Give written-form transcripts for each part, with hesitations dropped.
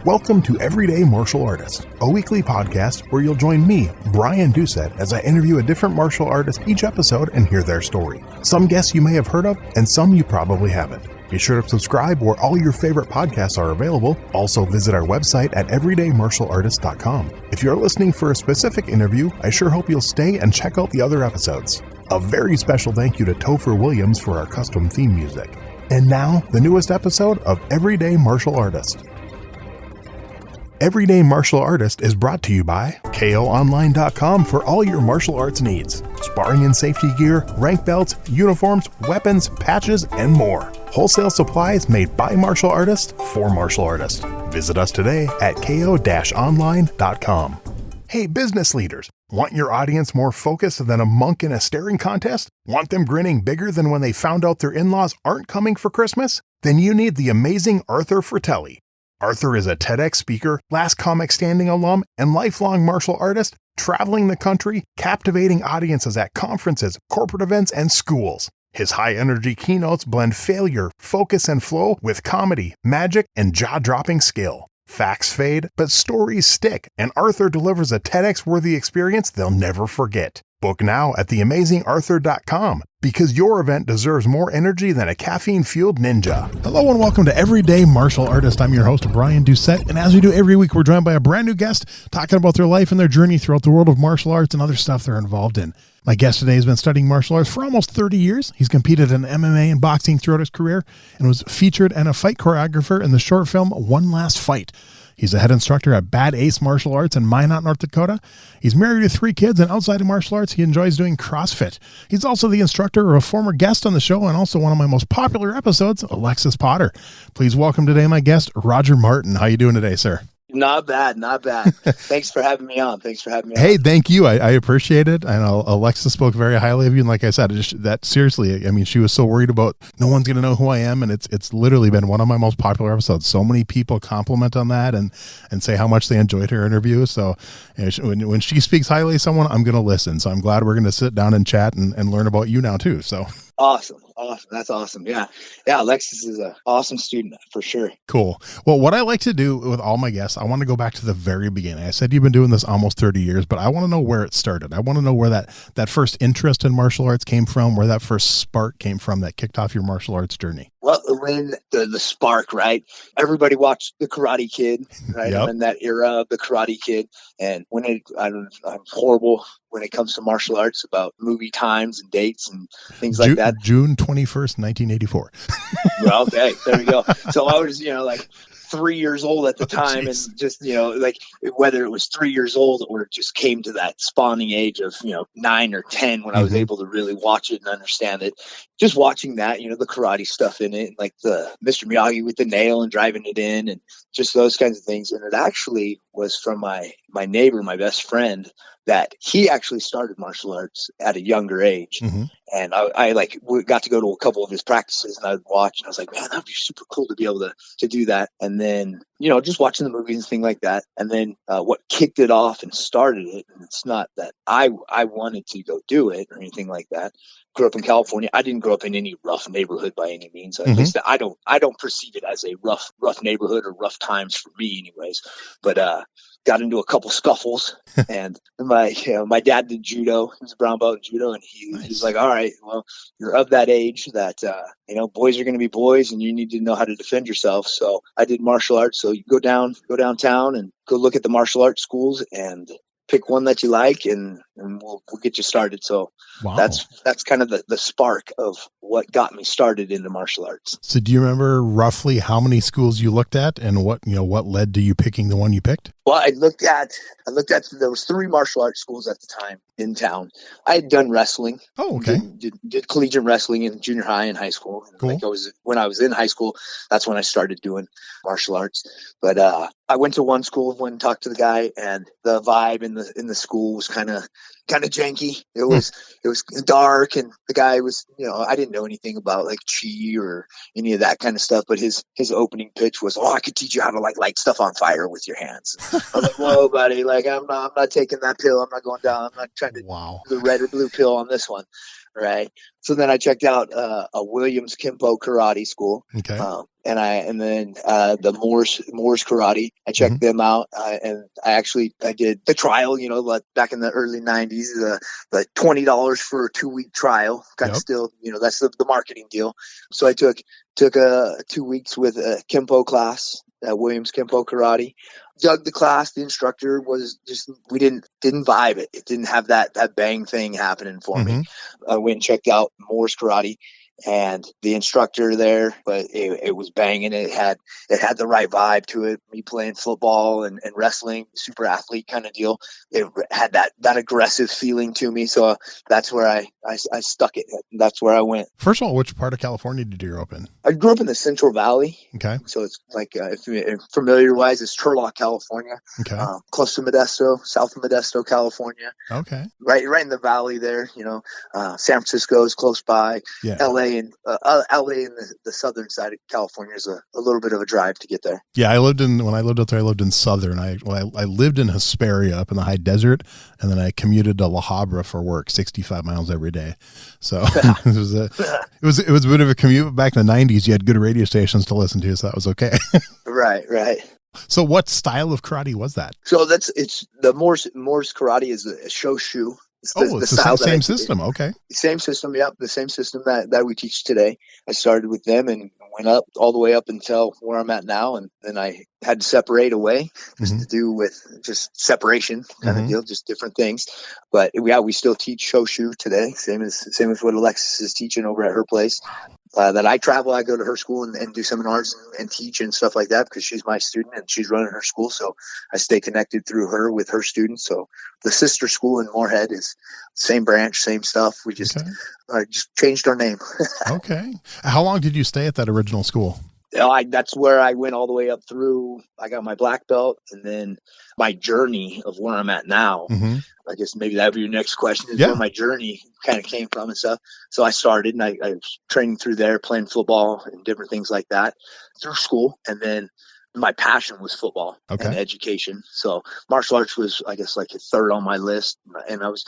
Welcome to Everyday Martial Artist, a weekly podcast where you'll join me, Brian Doucette, as I interview a different martial artist each episode and hear their story. Some guests you may have heard of, and some you probably haven't. Be sure to subscribe where all your favorite podcasts are available. Also visit our website at everydaymartialartist.com. If you're listening for a specific interview, I sure hope you'll stay and check out the other episodes. A very special thank you to Topher Williams for our custom theme music. And now, the newest episode of Everyday Martial Artist. Everyday Martial Artist is brought to you by KOOnline.com for all your martial arts needs. Sparring and safety gear, rank belts, uniforms, weapons, patches, and more. Wholesale supplies made by martial artists for martial artists. Visit us today at ko-online.com. Hey, business leaders, want your audience more focused than a monk in a staring contest? Want them grinning bigger than when they found out their in-laws aren't coming for Christmas? Then you need the amazing Arthur Fratelli. Arthur is a TEDx speaker, Last Comic Standing alum, and lifelong martial artist, traveling the country, captivating audiences at conferences, corporate events, and schools. His high-energy keynotes blend failure, focus, and flow with comedy, magic, and jaw-dropping skill. Facts fade, but stories stick, and Arthur delivers a TEDx-worthy experience they'll never forget. Book now at theamazingarthur.com because your event deserves more energy than a caffeine-fueled ninja. Hello and welcome to Everyday Martial Artist. I'm your host, Brian Doucette, and as we do every week, we're joined by a brand new guest talking about their life and their journey throughout the world of martial arts and other stuff they're involved in. My guest today has been studying martial arts for almost 30 years. He's competed in MMA and boxing throughout his career and was featured and a fight choreographer in the short film One Last Fight. He's a head instructor at Bad Ace Martial Arts in Minot, North Dakota. He's married to 3 kids, and outside of martial arts, he enjoys doing CrossFit. He's also the instructor or a former guest on the show and also one of my most popular episodes, Alexis Potter. Please welcome today my guest, Rodger Martin. How you doing today, sir? Not bad, not bad. Thanks for having me on. Hey, thank you. I appreciate it. I know Alexis spoke very highly of you, and like I said, that seriously, I mean, she was so worried about no one's going to know who I am, and it's literally been one of my most popular episodes. So many people compliment on that and say how much they enjoyed her interview. So when she speaks highly of someone, I'm going to listen. So I'm glad we're going to sit down and chat and learn about you now too. So Awesome. That's awesome. Yeah. Alexis is an awesome student for sure. Cool. Well, what I like to do with all my guests, I want to go back to the very beginning. I said you've been doing this almost 30 years, but I want to know where it started. I want to know where that first interest in martial arts came from, where that first spark came from that kicked off your martial arts journey. Well, when the spark, right? Everybody watched The Karate Kid, right? Yep. I'm in that era of The Karate Kid. And I'm horrible when it comes to martial arts about movie times and dates and things like that. June 21st, 1984. Well, okay, there we go. So I was, like 3 years old at the time, and just, like whether it was 3 years old or it just came to that spawning age of, 9 or 10 when I was able to really watch it and understand it. Just watching that, the karate stuff in it, like the Mr. Miyagi with the nail and driving it in and just those kinds of things. And it actually was from my neighbor, my best friend, that he actually started martial arts at a younger age. Mm-hmm. And I got to go to a couple of his practices and I would watch and I was like, man, that'd be super cool to be able to do that. And then, just watching the movies and things like that. And then what kicked it off and started it, and it's not that I wanted to go do it or anything like that. Grew up in California. I didn't grow up in any rough neighborhood by any means. At least I don't perceive it as a rough neighborhood or rough times for me anyways. But got into a couple scuffles, and my dad did judo. He was a brown belt in judo, and he's like, all right, well, you're of that age that boys are going to be boys, and you need to know how to defend yourself. So I did martial arts. So you go downtown and go look at the martial arts schools and pick one that you like, and we'll get you started. So wow. That's kind of the spark of what got me started into martial arts. So do you remember roughly how many schools you looked at and what led to you picking the one you picked? Well, I looked at there was 3 martial arts schools at the time in town. I had done wrestling. Oh, okay. Did collegiate wrestling in junior high and high school. Cool. When I was in high school, that's when I started doing martial arts. But I went to one school, went and talked to the guy, and the vibe in the school was kind of janky. It was dark, and the guy was, I didn't know anything about like chi or any of that kind of stuff, but his opening pitch was, I could teach you how to light stuff on fire with your hands. I was like, whoa, buddy, I'm not taking that pill. I'm not going down. I'm not trying to do the red or blue pill on this one. Right. So then I checked out a Williams Kempo karate school. Okay. And then the Moore's karate. I checked them out, and I did the trial. Like back in the early '90s, the $20 for a 2-week trial. Kind of still, that's the marketing deal. So I took 2 weeks with a Kempo class at Williams Kempo karate. Dug the class. The instructor was just, we didn't vibe it. It didn't have that bang thing happening for me. I went and checked out Moore's karate, and the instructor there, but it was banging. It had the right vibe to it. Me playing football and wrestling, super athlete kind of deal. It had that aggressive feeling to me. So that's where I stuck it. That's where I went. First of all, which part of California did you grow up in? I grew up in the Central Valley. Okay. So it's like, if familiar wise, it's Turlock, California. Okay. Close to Modesto, south of Modesto, California. Okay. Right in the valley there. San Francisco is close by. Yeah. LA and the southern side of California is a little bit of a drive to get there. Yeah, when I lived out there, I lived in southern. I lived in Hesperia up in the high desert, and then I commuted to La Habra for work, 65 miles every day. So it was a bit of a commute. But back in the 90s, you had good radio stations to listen to, so that was okay. Right. So what style of karate was that? So it's the Moore's karate is a Shoshu. It's the same system. Okay. Same system. Yep. The same system that we teach today. I started with them and went up all the way up until where I'm at now. And then I had to separate away just to do with just separation kind of deal, just different things. But we still teach Shoshu today. Same as what Alexis is teaching over at her place. That I travel, I go to her school and do seminars and teach and stuff like that because she's my student and she's running her school. So I stay connected through her with her students. So the sister school in Moorhead is same branch, same stuff. We just changed our name. Okay. How long did you stay at that original school? That's where I went all the way up through. I got my black belt, and then my journey of where I'm at now. I guess maybe that would be your next question, is where my journey kind of came from and stuff. So I started, and I was training through there, playing football and different things like that through school. And then my passion was football and education. So martial arts was, I guess, like a third on my list. And I was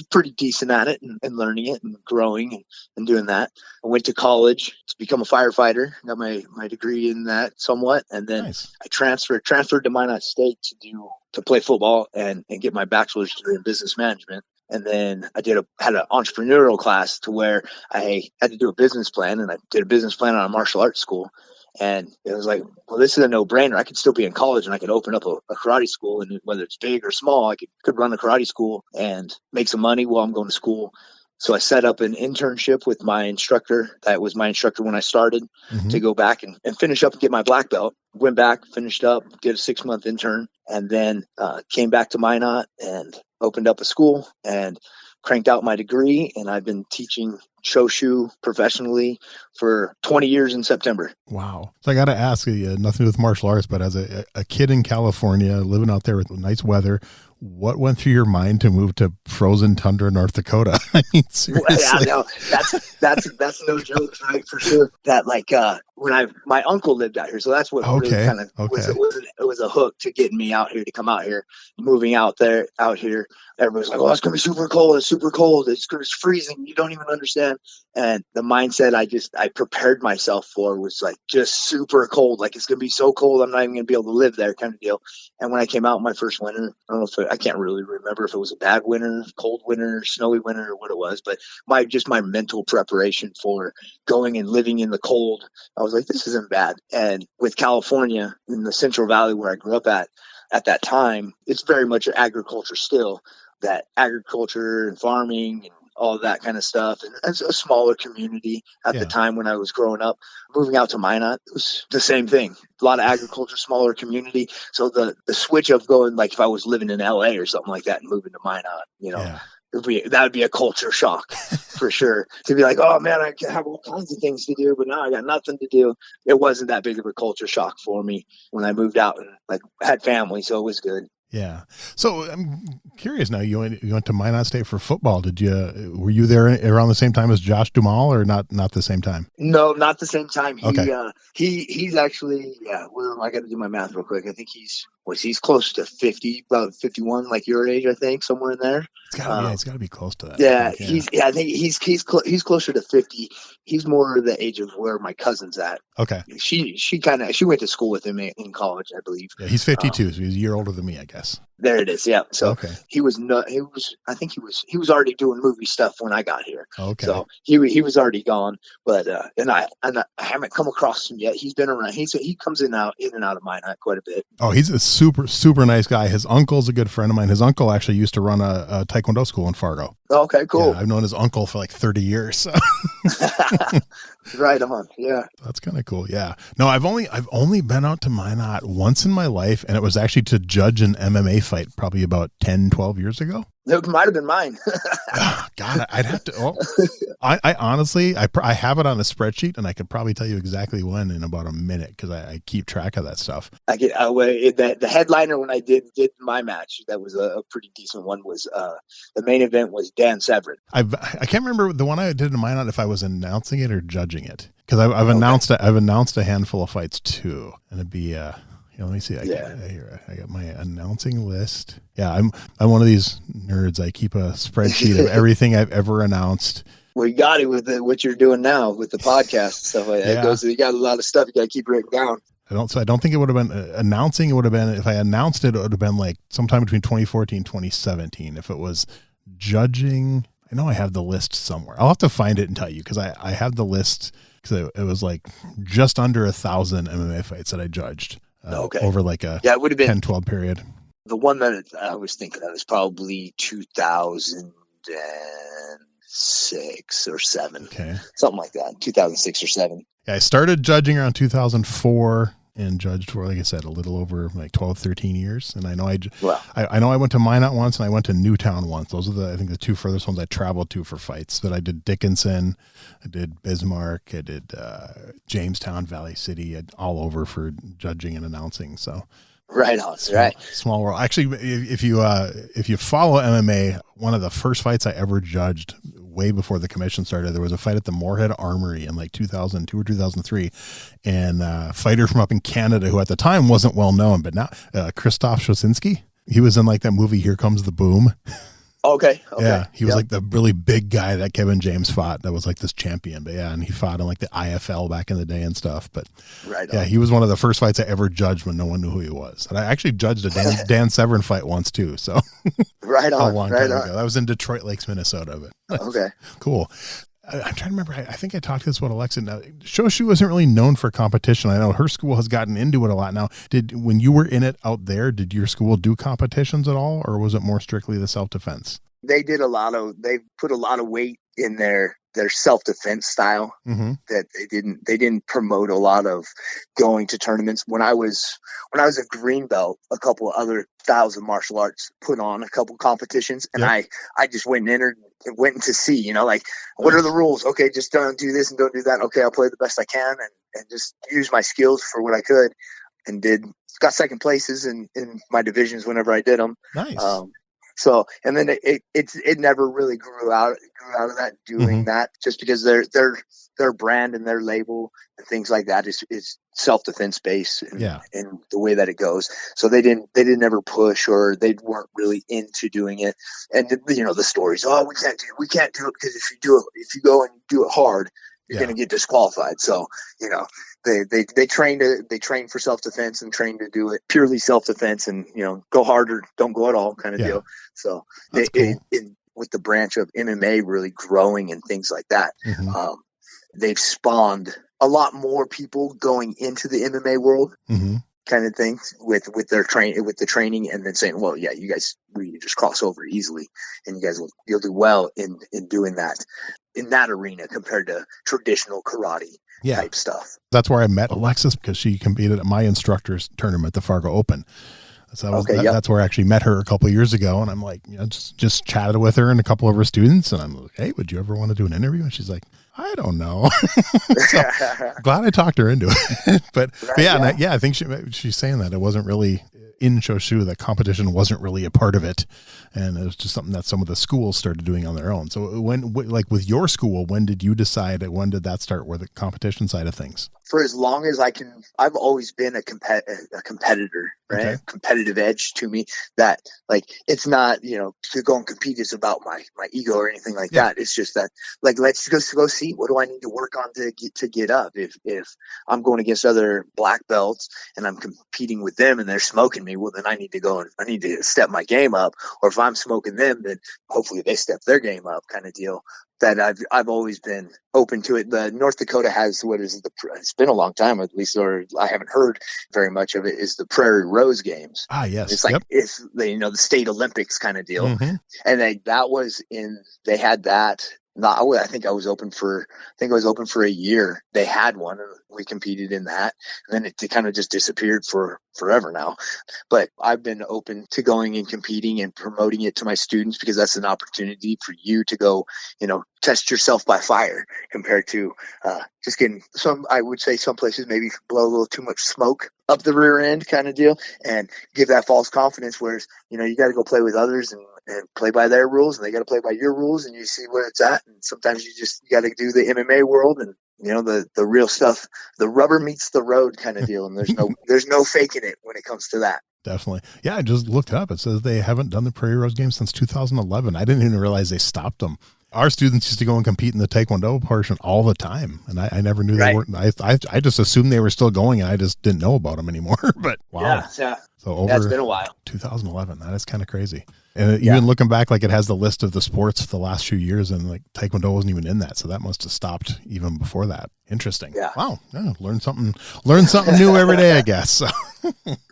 pretty decent at it and learning it and growing and doing that. I went to college to become a firefighter, got my degree in that somewhat. And then I transferred to Minot State to play football and get my bachelor's degree in business management. And then I had an entrepreneurial class to where I had to do a business plan, and I did a business plan on a martial arts school. And it was like, well, this is a no-brainer. I could still be in college and I could open up a karate school, and whether it's big or small, I could run a karate school and make some money while I'm going to school. So I set up an internship with my instructor. That was my instructor when I started to go back and finish up and get my black belt. Went back, finished up, did a 6-month intern, and then came back to Minot and opened up a school and cranked out my degree. And I've been teaching Shoshu professionally for 20 years in September. Wow. So I got to ask you, nothing to do with martial arts, but as a kid in California, living out there with nice weather, what went through your mind to move to frozen tundra, North Dakota? I mean, seriously. Well, yeah, no, that's no joke, right? For sure. That when my uncle lived out here, so that's what really kind of was a hook to getting me out here, to come out here, moving out here. Everybody's like, "Oh, it's gonna be super cold. It's super cold. It's freezing. You don't even understand." And the mindset I prepared myself for was like just super cold. Like, it's gonna be so cold, I'm not even gonna be able to live there, kind of deal. And when I came out my first winter, I can't really remember if it was a bad winter, cold winter, snowy winter, or what it was, but my mental preparation for going and living in the cold, I was like, this isn't bad. And with California in the Central Valley where I grew up at that time, it's very much agriculture still. That agriculture and farming and all that kind of stuff. And it's a smaller community at the time when I was growing up. Moving out to Minot, it was the same thing. A lot of agriculture, smaller community. So the switch of going, like if I was living in LA or something like that and moving to Minot, that would be a culture shock for sure. To be like, oh man, I have all kinds of things to do, but now I got nothing to do. It wasn't that big of a culture shock for me when I moved out and had family. So it was good. Yeah. So I'm curious now, you went to Minot State for football. Were you there around the same time as Josh Duhamel, or not the same time? No, not the same time. Okay. He's actually, I got to do my math real quick. I think he's he's close to 50, about 51, like your age, I think, somewhere in there. It's gotta be close to that. Yeah, I think he's closer to 50. He's more the age of where my cousin's at. Okay. She went to school with him in college, I believe. Yeah, he's 52, so he's a year older than me, I guess. There it is. Yeah. So okay. he was already doing movie stuff when I got here. Okay. So he was already gone, but and I haven't come across him yet. He's been around. He comes in and out of Minot quite a bit. Oh, he's a super nice guy. His uncle's a good friend of mine. His uncle actually used to run a Taekwondo school in Fargo. Okay, cool. Yeah, I've known his uncle for like 30 years. So. Right on. Yeah. That's kind of cool. Yeah. No, I've only been out to Minot once in my life, and it was actually to judge an MMA fight probably about 10, 12 years ago. It might have been mine. God, I'd have to. Oh, I honestly, I have it on a spreadsheet, and I could probably tell you exactly when in about a minute because I keep track of that stuff. The headliner when I did my match, that was a pretty decent one. Was the main event was Dan Severn. I can't remember the one I did in Minot if I was announcing it or judging it because I've announced a handful of fights too, and it'd be let me see. I got my announcing list. Yeah, I'm one of these nerds. I keep a spreadsheet of everything I've ever announced. Well, you got it with what you're doing now with the podcast stuff. It goes. You got a lot of stuff you got to keep written down. I don't think it would have been announcing. It would have been if I announced it. It would have been like sometime between 2014 and 2017. If it was judging, I know I have the list somewhere. I'll have to find it and tell you because I have the list because it was like just under 1,000 MMA fights that I judged. Over like a it would have been 10-12 period. The one that I was thinking of is probably 2006 or 7. Okay. Something like that. 2006 or 7. Yeah, I started judging around 2004 and judged for, like I said, a little over like 12, 13 years. And I know I know I went to Minot once and I went to Newtown once. Those are I think the two furthest ones I traveled to for fights. But I did Dickinson, I did Bismarck, I did Jamestown, Valley City, all over for judging and announcing. So right on, small world. Actually, if you follow MMA, one of the first fights I ever judged way before the commission started, there was a fight at the Moorhead Armory in like 2002 or 2003, and a fighter from up in Canada who at the time wasn't well known, but now Krzysztof Szosinski. He was in like that movie Here Comes the Boom. Okay. Yeah, he was like the really big guy that Kevin James fought. That was like this champion, but yeah, and he fought in like the IFL back in the day and stuff. But he was one of the first fights I ever judged when no one knew who he was. And I actually judged a Dan Severn fight once too. So right on, a long time ago. That was in Detroit Lakes, Minnesota. But okay, cool. I'm trying to remember. I think I talked to this about Alexa. Now, Shoshu isn't really known for competition. I know her school has gotten into it a lot now. When you were in it out there, did your school do competitions at all, or was it more strictly the self-defense? They put a lot of weight in their self-defense style. Mm-hmm. That they didn't promote a lot of going to tournaments. When I was a green belt, a couple of other styles of martial arts put on a couple competitions, and I just went and entered and went to see, like, what are the rules? Okay, just don't do this and don't do that. Okay, I'll play the best I can and just use my skills for what I could, and got second places in my divisions whenever I did them. Nice. So, and then it never really grew out of that doing that, just because their brand and their label and things like that is self-defense based and the way that it goes. So they didn't ever push, or they weren't really into doing it. And the stories, we can't do it because if you go and do it hard, you're going to get disqualified. So, they train for self-defense and train to do it purely self-defense, and go hard or don't go at all kind of deal. So with the branch of MMA really growing and things like that, they've spawned a lot more people going into the MMA world, kind of thing with the training, and then saying, well, yeah, you guys, we can just cross over easily, and you guys you'll do well in doing that in that arena compared to traditional karate type stuff. That's where I met Alexis, because she competed at my instructor's tournament, the Fargo Open. So that's where I actually met her a couple of years ago, and I'm like, just chatted with her and a couple of her students, and I'm like, hey, would you ever want to do an interview? And she's like, I don't know. So, glad I talked her into it. but I think she's saying that it wasn't really in Shoshu, that competition wasn't really a part of it, and it was just something that some of the schools started doing on their own. So like with your school, when did you decide? When did that start? Where the competition side of things? For as long as I can, I've always been a competitor. right? Okay. Competitive edge to me that like, it's not, to go and compete is about my ego or anything like that. It's just that like, let's go see, what do I need to work on to get up? If I'm going against other black belts and I'm competing with them and they're smoking me, well, then I need to step my game up. Or if I'm smoking them, then hopefully they step their game up, kind of deal. That I've always been open to it. The North Dakota has it's been a long time at least, or I haven't heard very much of it, is the Prairie Rose Games. Yes. It's like it's the state Olympics kind of deal. Mm-hmm. And they had that. I think I was open for a year. They had one and we competed in that. And then it kind of just disappeared for forever now. But I've been open to going and competing and promoting it to my students because that's an opportunity for you to go, test yourself by fire compared to just getting I would say some places maybe blow a little too much smoke up the rear end kind of deal and give that false confidence. Whereas, you got to go play with others and play by their rules, and they got to play by your rules, and you see where it's at. And sometimes you got to do the MMA world and, the real stuff, the rubber meets the road kind of deal. And there's no faking it when it comes to that. Definitely. Yeah. I just looked it up. It says they haven't done the Prairie Rose Games since 2011. I didn't even realize they stopped them. Our students used to go and compete in the Taekwondo portion all the time. And I never knew they weren't. I just assumed they were still going and I just didn't know about them anymore. But wow. Yeah. So it's been a while. 2011. That is kind of crazy. And even looking back, like it has the list of the sports for the last few years, and like Taekwondo wasn't even in that. So that must have stopped even before that. Interesting. Yeah. Wow. Yeah, learn something new every day, I guess. So.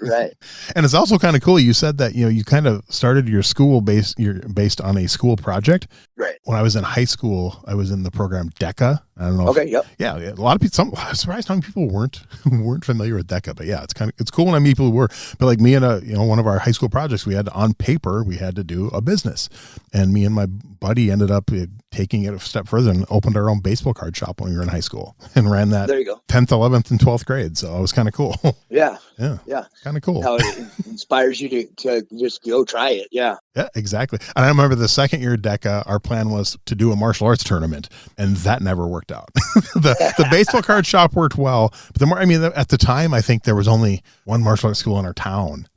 Right. And it's also kind of cool. You said that, you kind of started your school based on a school project. Right. When I was in high school, I was in the program DECA. I don't know. Okay. Yep. Yeah. A lot of people, I'm surprised how many people weren't familiar with DECA, but yeah, it's cool when I meet people who were, but like me and one of our high school projects, we had to do a business, and me and my buddy ended up taking it a step further and opened our own baseball card shop when we were in high school and ran that. There you go. 10th, 11th and 12th grade. So it was kind of cool. Yeah. Yeah. Kind of cool. How it inspires you to just go try it. Yeah. Yeah, exactly. And I remember the second year DECA, our plan was to do a martial arts tournament, and that never worked out. the baseball card shop worked well, but at the time, I think there was only one martial arts school in our town.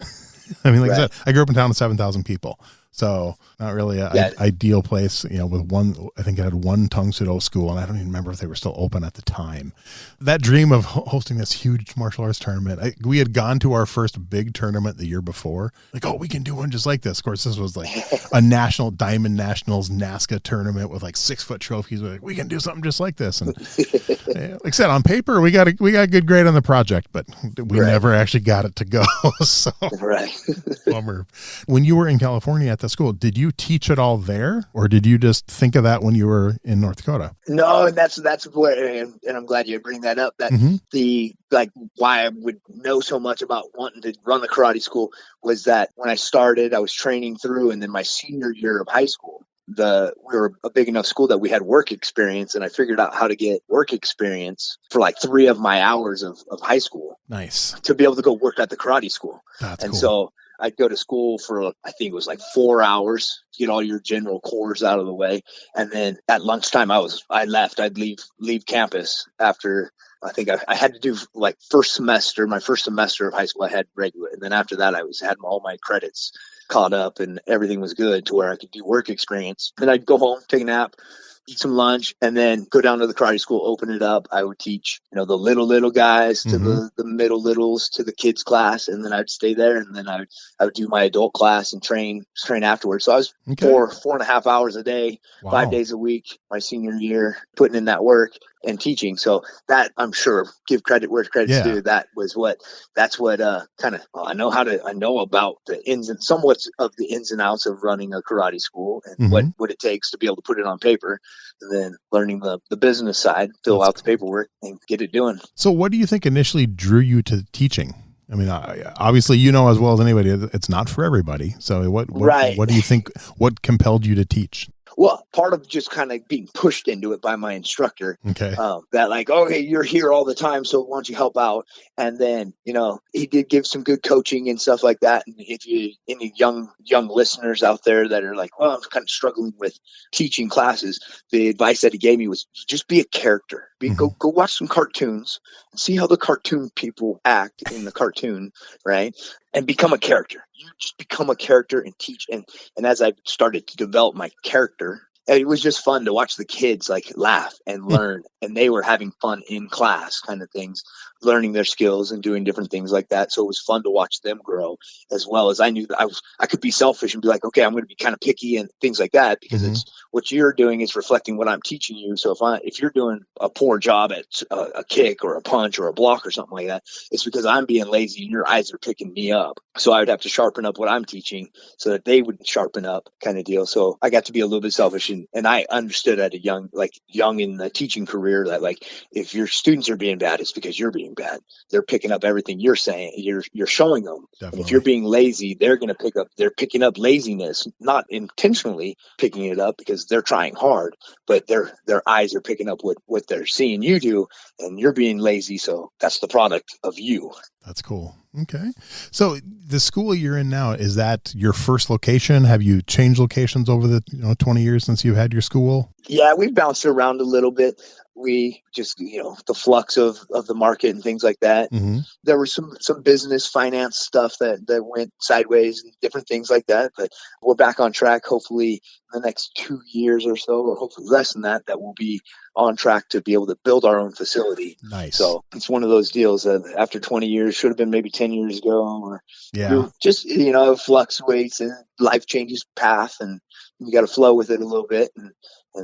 I said, I grew up in a town of 7,000 people. So not really an ideal place, with one, I think it had one Tung Sudo school, and I don't even remember if they were still open at the time. That dream of hosting this huge martial arts tournament, we had gone to our first big tournament the year before. Like, oh, we can do one just like this. Of course, this was like a national Diamond Nationals NASCA tournament with like 6-foot trophies. We're like, we can do something just like this. And like I said, on paper, we got a good grade on the project, but we never actually got it to go. So bummer. When you were in California at the school, did you teach it all there, or did you just think of that when you were in North Dakota? No, and that's where, and I'm glad you bring that up. That why I would know so much about wanting to run the karate school was that when I started, I was training through, and then my senior year of high school, we were a big enough school that we had work experience, and I figured out how to get work experience for like 3 of my hours of high school. Nice. To be able to go work at the karate school. That's and cool. So I'd go to school for, I think it was like 4 hours, get all your general cores out of the way. And then at lunchtime, I'd leave campus after, I think I had to do like my first semester of high school, I had regular. And then after that, had all my credits caught up and everything was good to where I could do work experience. Then I'd go home, take a nap, eat some lunch, and then go down to the karate school, open it up. I would teach, the little guys to the middle littles to the kids class. And then I'd stay there, and then I would do my adult class and train afterwards. So I was 4.5 hours a day, 5 days a week, my senior year, putting in that work and teaching. So that, I'm sure, give credit where credit's due. That's what I know about the somewhat of the ins and outs of running a karate school and what it takes to be able to put it on paper, and then learning the business side, fill out the paperwork and get it doing. So what do you think initially drew you to teaching? I mean, obviously, as well as anybody, it's not for everybody. So what do you think, what compelled you to teach? Well, part of just kind of being pushed into it by my instructor. Okay. That like, okay, you're here all the time, so why don't you help out? And then, he did give some good coaching and stuff like that. And if you any young listeners out there that are like, well, I'm kind of struggling with teaching classes, the advice that he gave me was just be a character. Go watch some cartoons and see how the cartoon people act in the cartoon, right? and become a character. You just become a character and teach. And as I started to develop my character, it was just fun to watch the kids like laugh and learn, and they were having fun in class kind of things, learning their skills and doing different things like that. So it was fun to watch them grow, as well as I knew that I could be selfish and be like, okay, I'm going to be kind of picky and things like that, because it's what you're doing is reflecting what I'm teaching you. So if you're doing a poor job at a kick or a punch or a block or something like that, it's because I'm being lazy and your eyes are picking me up. So I would have to sharpen up what I'm teaching so that they would sharpen up, kind of deal. So I got to be a little bit selfish, and I understood at a young in the teaching career that like if your students are being bad, it's because you're being bad. They're picking up everything you're saying. You're showing them. And if you're being lazy, they're picking up laziness, not intentionally picking it up because they're trying hard, but their eyes are picking up what they're seeing you do, and you're being lazy. So that's the product of you. That's cool. Okay. So the school you're in now, is that your first location? Have you changed locations over the 20 years since you've had your school? Yeah, we've bounced around a little bit. We just, the flux of the market and things like that. Mm-hmm. There was some business finance stuff that went sideways and different things like that. But we're back on track. Hopefully in the next 2 years or so, or hopefully less than that we'll be on track to be able to build our own facility. Nice. So it's one of those deals that after 20 years, should have been maybe 10 years ago, or just, it fluctuates and life changes path, and you got to flow with it a little bit.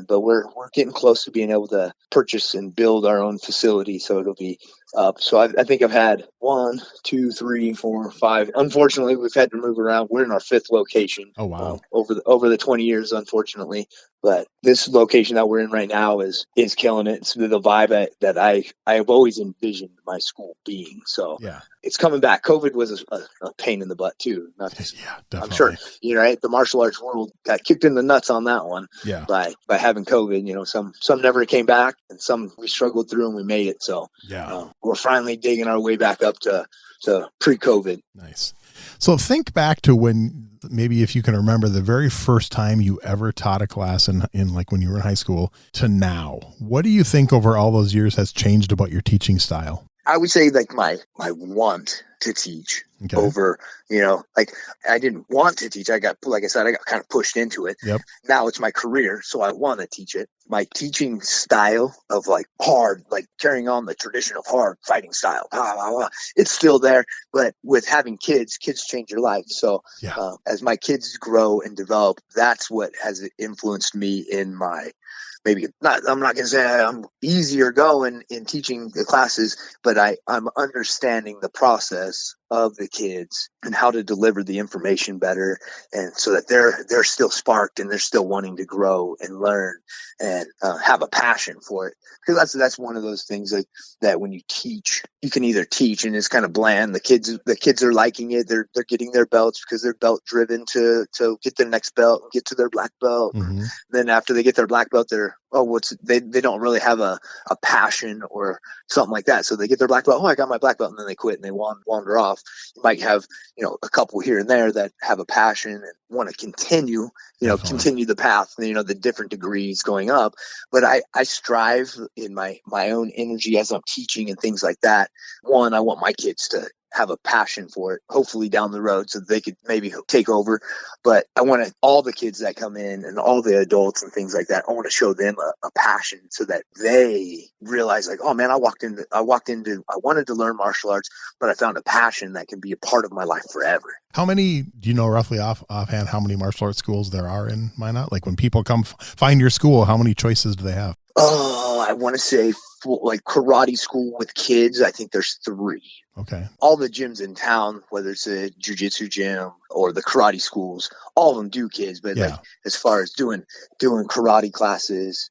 But we're getting close to being able to purchase and build our own facility, so it'll be up. So I think I've had 1, 2, 3, 4, 5. Unfortunately, we've had to move around. We're in our 5th location. Oh wow! Over the 20 years, unfortunately. But this location that we're in right now is killing it. It's the vibe that I have always envisioned my school being. So yeah, it's coming back. COVID was a pain in the butt too. Not just, yeah, definitely. I'm sure right. The martial arts world got kicked in the nuts on that one. Yeah. By having COVID, some never came back, and some we struggled through and we made it. So yeah, we're finally digging our way back up to pre-COVID. Nice. So think back to when, maybe if you can remember, the very first time you ever taught a class in like when you were in high school to now. What do you think over all those years has changed about your teaching style? I would say like my want to teach over, like I didn't want to teach. I got kind of pushed into it. Yep. Now it's my career, so I want to teach it. My teaching style of like hard, like carrying on the tradition of hard fighting style, it's still there. But with having kids change your life. So as my kids grow and develop, that's what has influenced me in my, maybe not, I'm not going to say I'm easier going in teaching the classes, but I'm understanding the process of the kids and how to deliver the information better, and so that they're still sparked and they're still wanting to grow and learn and have a passion for it. Because that's one of those things that when you teach, you can either teach and it's kind of bland. The kids are liking it. They're getting their belts because they're belt driven to get their next belt and get to their black belt. Mm-hmm. Then after they get their black belt, they don't really have a passion or something like that. So they get their black belt. Oh, I got my black belt, and then they quit and they wander off. You might have a couple here and there that have a passion and want to continue the path, the different degrees going up. But I strive in my own energy as I'm teaching and things like that. One, I want my kids to have a passion for it, hopefully down the road, so that they could maybe take over. But I want all the kids that come in and all the adults and things like that, I want to show them a passion so that they realize like, oh man, I wanted to learn martial arts, but I found a passion that can be a part of my life forever. How many, do you know roughly offhand how many martial arts schools there are in Minot? Like when people come find your school, how many choices do they have? Oh, I want to say like karate school with kids, I think there's 3. Okay. All the gyms in town, whether it's a jiu-jitsu gym or the karate schools, all of them do kids. But like as far as doing karate classes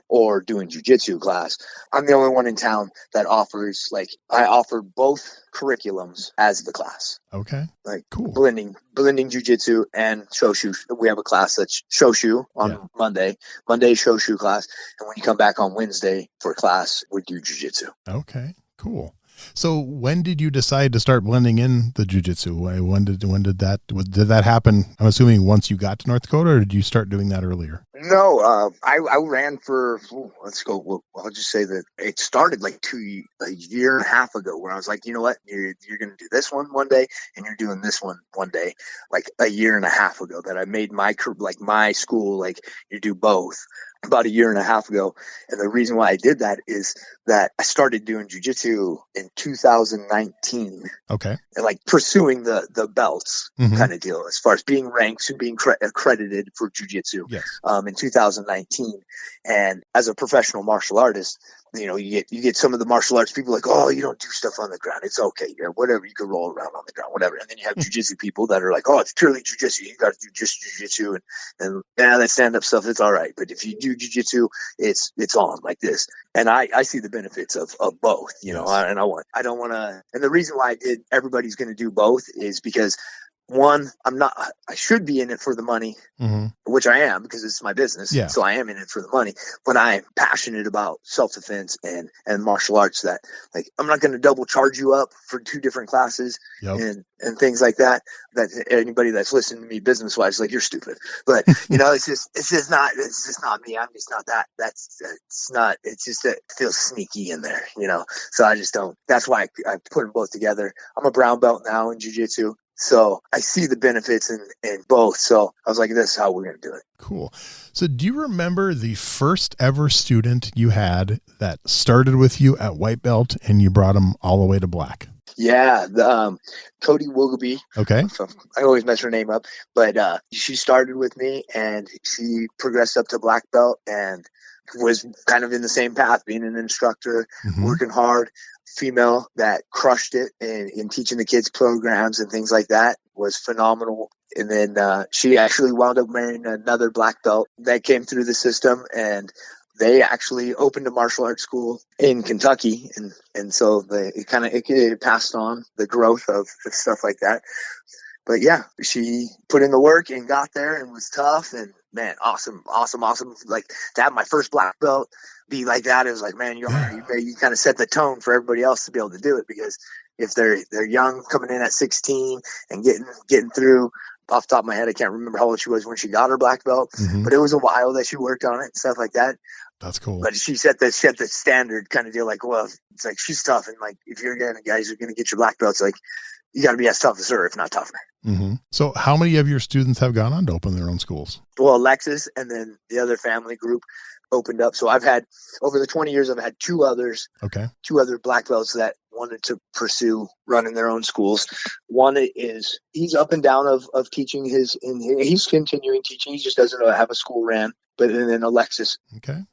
or doing jiu-jitsu class, I'm the only one in town that offers, like, I offer both curriculums as the class. Okay. Like cool. Blending jiu-jitsu and shoshu. We have a class that's shoshu on Monday shoshu class. And when you come back on Wednesday for class, we do jiu-jitsu. Okay, cool. So when did you decide to start blending in the jiu-jitsu? When did that happen? I'm assuming once you got to North Dakota, or did you start doing that earlier? No, I ran for, let's go. Well, I'll just say that it started like a year and a half ago, where I was like, you know what, you're going to do this one day, and you're doing this one day, like a year and a half ago, that I made my school, like, you do both, about a year and a half ago. And the reason why I did that is that I started doing jiu-jitsu in 2019. Okay. And like pursuing the belts kind of deal, as far as being ranked and being accredited for jiu-jitsu. Yes. In 2019. And as a professional martial artist, you know, you get some of the martial arts people like, oh, you don't do stuff on the ground. It's okay. Yeah, whatever. You can roll around on the ground, whatever. And then you have jiu-jitsu people that are like, oh, it's purely jiu-jitsu. You got to do just jiu-jitsu. And that stand-up stuff, it's all right. But if you do jiu-jitsu, it's on like this. And I see the benefits of both, you know, and I don't want to. And the reason why I did everybody's going to do both is because, one, I should be in it for the money, which I am, because it's my business. Yeah. So I am in it for the money, but I'm passionate about self-defense and martial arts, that like, I'm not going to double charge you up for 2 different classes and things like that. That anybody that's listening to me business wise, like, you're stupid, but you know, it's just not me. I'm just not that. It's just that it feels sneaky in there, you know? So I just don't, that's why I put them both together. I'm a brown belt now in jiu-jitsu. So I see the benefits in both. So I was like, this is how we're going to do it. Cool. So do you remember the first ever student you had that started with you at white belt and you brought them all the way to black? Yeah. Cody Woogabee. Okay. I always mess her name up, but she started with me and she progressed up to black belt and was kind of in the same path, being an instructor, working hard. Female that crushed it in teaching the kids programs and things like that, was phenomenal. And then she actually wound up marrying another black belt that came through the system, and they actually opened a martial arts school in Kentucky. And so it passed on the growth of stuff like that. But yeah, she put in the work and got there and was tough, and man, awesome. Like, to have my first black belt be like that, it was like, man, you kind of set the tone for everybody else to be able to do it, because if they're young, coming in at 16 and getting through, off the top of my head, I can't remember how old she was when she got her black belt, but it was a while that she worked on it and stuff like that. That's cool. But she set the standard kind of deal, like, well, it's like, she's tough, and like, if you're guys are going to get your black belts, like, you got to be as tough as her, if not tougher. So how many of your students have gone on to open their own schools? Well, Alexis and then the other family group opened up. So I've had, over the 20 years, I've had 2 others. Okay. 2 other black belts that wanted to pursue running their own schools. One is, he's up and down of teaching he's continuing teaching. He just doesn't have a school ran. But then Alexis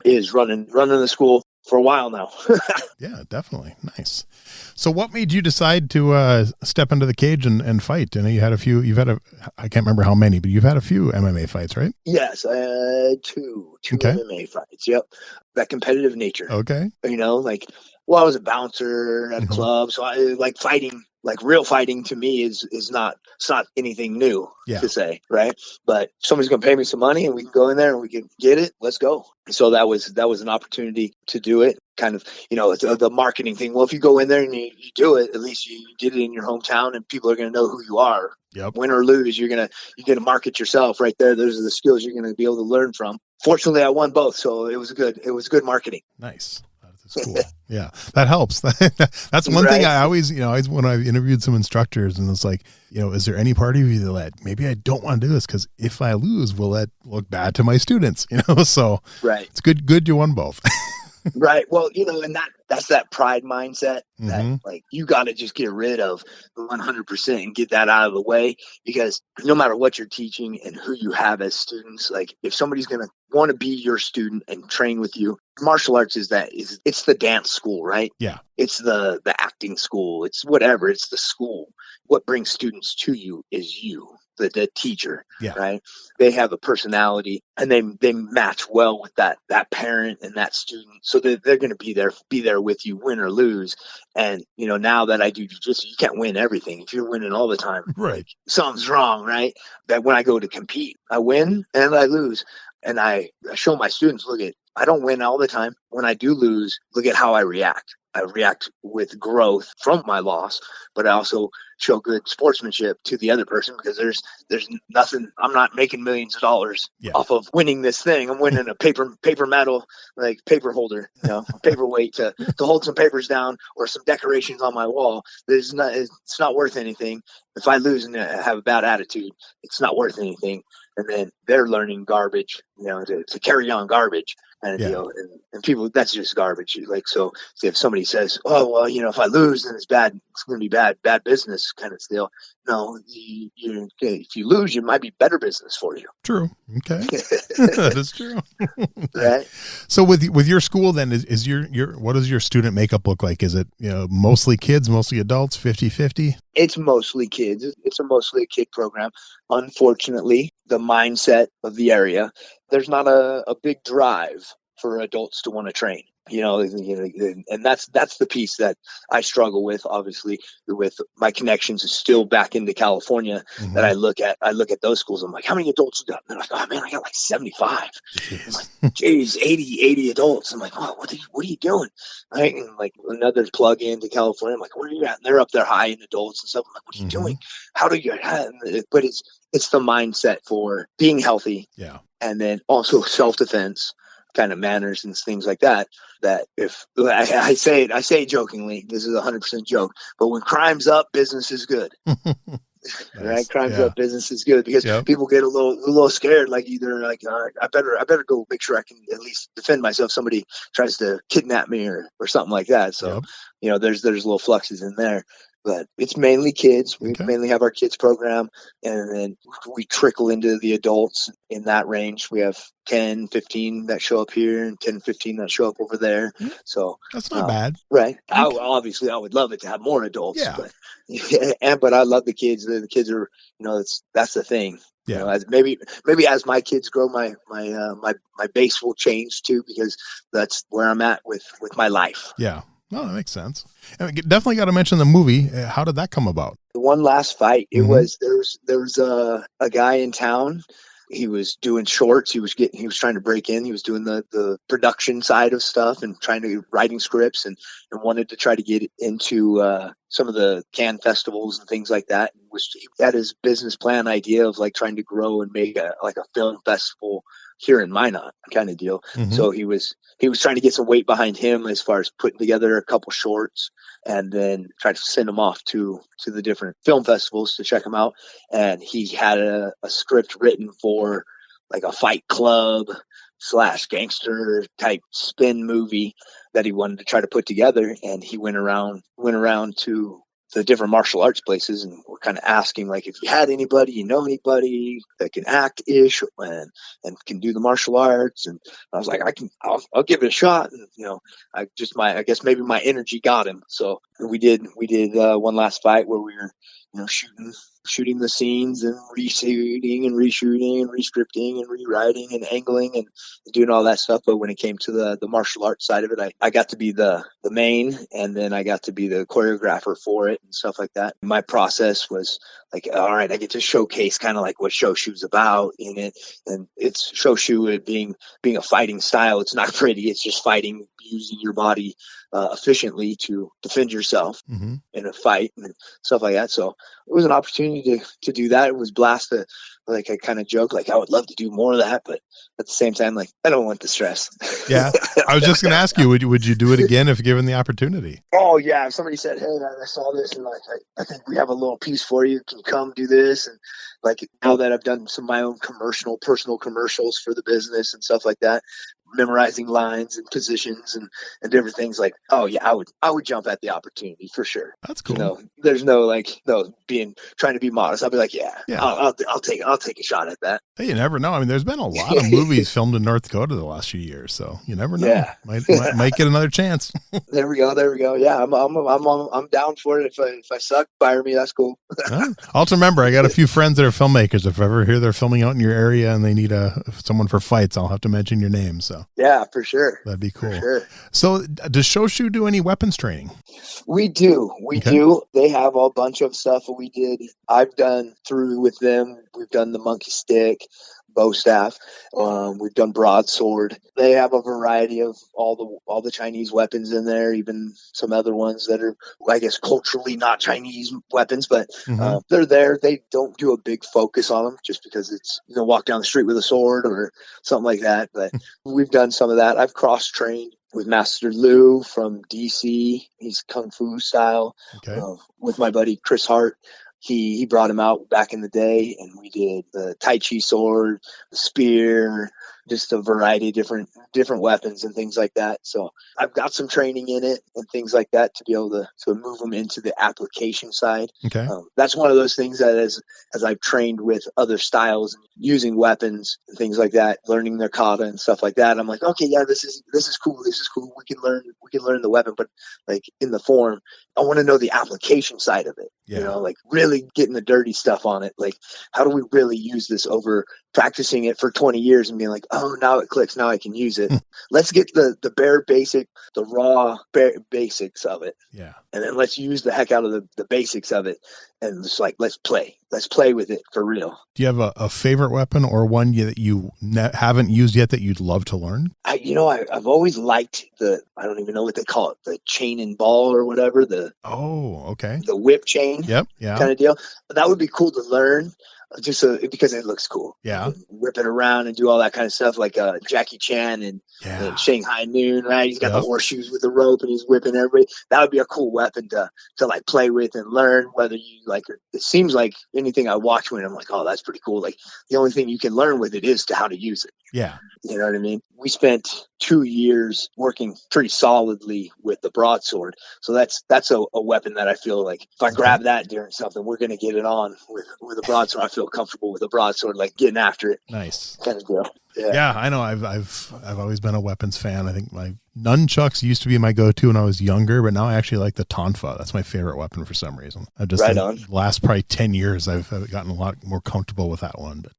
is running the school for a while now. Yeah, definitely. Nice. So what made you decide to step into the cage and fight? I know I can't remember how many, but you've had a few MMA fights, right? Yes, 2 MMA fights. Yep. That competitive nature. Okay. You know, like, well, I was a bouncer at a club, so I like fighting. Like, real fighting to me is not, it's not anything new to say, right? But somebody's going to pay me some money and we can go in there and we can get it. Let's go. So that was an opportunity to do it. Kind of, you know, the marketing thing. Well, if you go in there and you do it, at least you did it in your hometown and people are going to know who you are. Yep. Win or lose, you're going to market yourself right there. Those are the skills you're going to be able to learn from. Fortunately, I won both. So it was good marketing. Nice. Cool. Yeah, that helps. That's one thing I always, when I've interviewed some instructors, and it's like, is there any part of you that maybe I don't want to do this because if I lose, will that look bad to my students? So it's good you won both. Right. Well, and that's that pride mindset that like, you got to just get rid of 100% and get that out of the way, because no matter what you're teaching and who you have as students, like, if somebody's going to want to be your student and train with you, martial arts it's the dance school, right? Yeah. It's the acting school. It's whatever. It's the school. What brings students to you is you, the teacher, right? They have a personality and they match well with that parent and that student. So they're going to be there with you, win or lose. And, now that I do jiu-jitsu, you can't win everything. If you're winning all the time, right, something's wrong, right? That when I go to compete, I win and I lose. And I show my students, I don't win all the time. When I do lose, look at how I react. I react with growth from my loss, but I also show good sportsmanship to the other person, because there's nothing. I'm not making millions of dollars off of winning this thing. I'm winning a paper metal, like paper holder, a paperweight to hold some papers down or some decorations on my wall. It's not worth anything. If I lose and have a bad attitude, it's not worth anything. And then they're learning garbage, to carry on garbage kind of deal. And people, that's just garbage. Like, so if somebody says, oh, well, if I lose, then it's bad. It's going to be bad business kind of deal. No, if you lose, it might be better business for you. True. Okay. That is true. Right. So with your school then, is your what does your student makeup look like? Is it, mostly kids, mostly adults, 50-50? It's mostly kids. It's mostly a kid program. Unfortunately, the mindset of the area, there's not a big drive for adults to want to train. And that's the piece that I struggle with, obviously, with my connections is still back into California. Mm-hmm. That I look at those schools. I'm like, how many adults you got? And they're like, oh man, I got like 75. I'm like, geez, 80 adults. I'm like, oh, what are you doing? Right? And like another plug into California. I'm like, where are you at? And they're up there high in adults and stuff. I'm like, what are you doing? How do you? But it's the mindset for being healthy. Yeah. And then also self-defense kind of manners and things like that if I say it jokingly, this is 100% joke, but when crime's up, business is good. Nice. Right? Crime's up, business is good, because people get a little scared, like either like, all right, I better go make sure I can at least defend myself. Somebody tries to kidnap me or something like that. So, there's little fluxes in there. But it's mainly kids. We mainly have our kids program, and then we trickle into the adults in that range. We have 10, 15 that show up here and 10, 15 that show up over there. So that's not bad. Right. I would love it to have more adults. Yeah. But I love the kids. The kids are, that's the thing. Yeah. As maybe as my kids grow, my base will change too, because that's where I'm at with my life. Yeah. No, that makes sense. And definitely got to mention the movie. How did that come about? The One Last Fight. It was there was a guy in town. He was doing shorts. He was trying to break in. He was doing the production side of stuff and writing scripts and wanted to try to get into some of the Cannes festivals and things like that. He had his business plan idea of like trying to grow and make a film festival here in Minot kind of deal. So he was trying to get some weight behind him as far as putting together a couple shorts and then try to send them off to the different film festivals to check them out. And he had a script written for like a fight club / gangster type spin movie that he wanted to try to put together. And he went around to the different martial arts places, and we're kind of asking, like, if you had anybody that can act-ish and can do the martial arts. And I was like, I'll give it a shot. And, I guess maybe my energy got him. So we did One Last Fight, where we were, shooting the scenes and reshooting and rescripting and rewriting and angling and doing all that stuff. But when it came to the martial arts side of it, I got to be the main, and then I got to be the choreographer for it and stuff like that. My process was like, all right, I get to showcase kind of like what Shoshu's about in it. And it's Shoshu being a fighting style. It's not pretty. It's just fighting, using your body efficiently to defend yourself in a fight and stuff like that. So it was an opportunity to do that. It was blasted. Like, I kind of joke, like, I would love to do more of that, but at the same time, like, I don't want the stress. Yeah. I was just going to ask you, would you do it again if given the opportunity? Oh yeah. If somebody said, hey, I saw this and like, I think we have a little piece for you. Can you come do this? And like, now that I've done some of my own personal commercials for the business and stuff like that, memorizing lines and positions and different things, like, oh yeah, I would jump at the opportunity for sure. That's cool. There's no trying to be modest. I'll be like, I'll take a shot at that. Hey, you never know. I mean, there's been a lot of movies filmed in North Dakota the last few years, so you never know. Yeah. Might get another chance. There we go. Yeah, I'm down for it. If I suck, fire me. That's cool. Also, remember, I got a few friends that are filmmakers. If I ever hear they're filming out in your area and they need someone for fights, I'll have to mention your name. So yeah, for sure. That'd be cool. For sure. So does Shoshu do any weapons training? We do. We do. They have a bunch of stuff we did. I've done through with them. We've done the monkey stick, bow staff. We've done broadsword. They have a variety of all the Chinese weapons in there, even some other ones that are, I guess, culturally not Chinese weapons, but they're there. They don't do a big focus on them just because it's, walk down the street with a sword or something like that. But we've done some of that. I've cross-trained with Master Liu from DC. He's Kung Fu style. Okay. With my buddy Chris Hart. He brought him out back in the day, and we did the Tai Chi sword, the spear, just a variety of different weapons and things like that. So I've got some training in it and things like that to be able to move them into the application side. Okay. That's one of those things that as I've trained with other styles and using weapons and things like that, learning their kata and stuff like that, I'm like, okay, yeah, this is cool. This is cool. We can learn the weapon, but like in the form, I want to know the application side of it. Yeah. Like really getting the dirty stuff on it. Like, how do we really use this over practicing it for 20 years and being like, oh, now it clicks. Now I can use it. Let's get the bare basic, the raw bare basics of it. Yeah. And then let's use the heck out of the basics of it. And just like, let's play with it for real. Do you have a favorite weapon or one that you haven't used yet that you'd love to learn? I've always liked I don't even know what they call it, the chain and ball or whatever, the whip chain. Yep. Yeah. Kind of deal. But that would be cool to learn. Just because it looks cool. Yeah. Whip it around and do all that kind of stuff like Jackie Chan and Shanghai Noon, right? He's got the horseshoes with the rope and he's whipping everybody. That would be a cool weapon to like play with and learn whether you like it. It seems like anything I watch when I'm like, oh, that's pretty cool. Like the only thing you can learn with it is how to use it. Yeah. You know what I mean? We spent 2 years working pretty solidly with the broadsword. So that's a weapon that I feel like if I grab that during something, we're going to get it on with a broadsword. I feel comfortable with a broadsword, like getting after it. Nice. Kind of deal. Yeah, I know. I've always been a weapons fan. I think my nunchucks used to be my go-to when I was younger, but now I actually like the tonfa. That's my favorite weapon for some reason. I just last probably 10 years, I've gotten a lot more comfortable with that one. But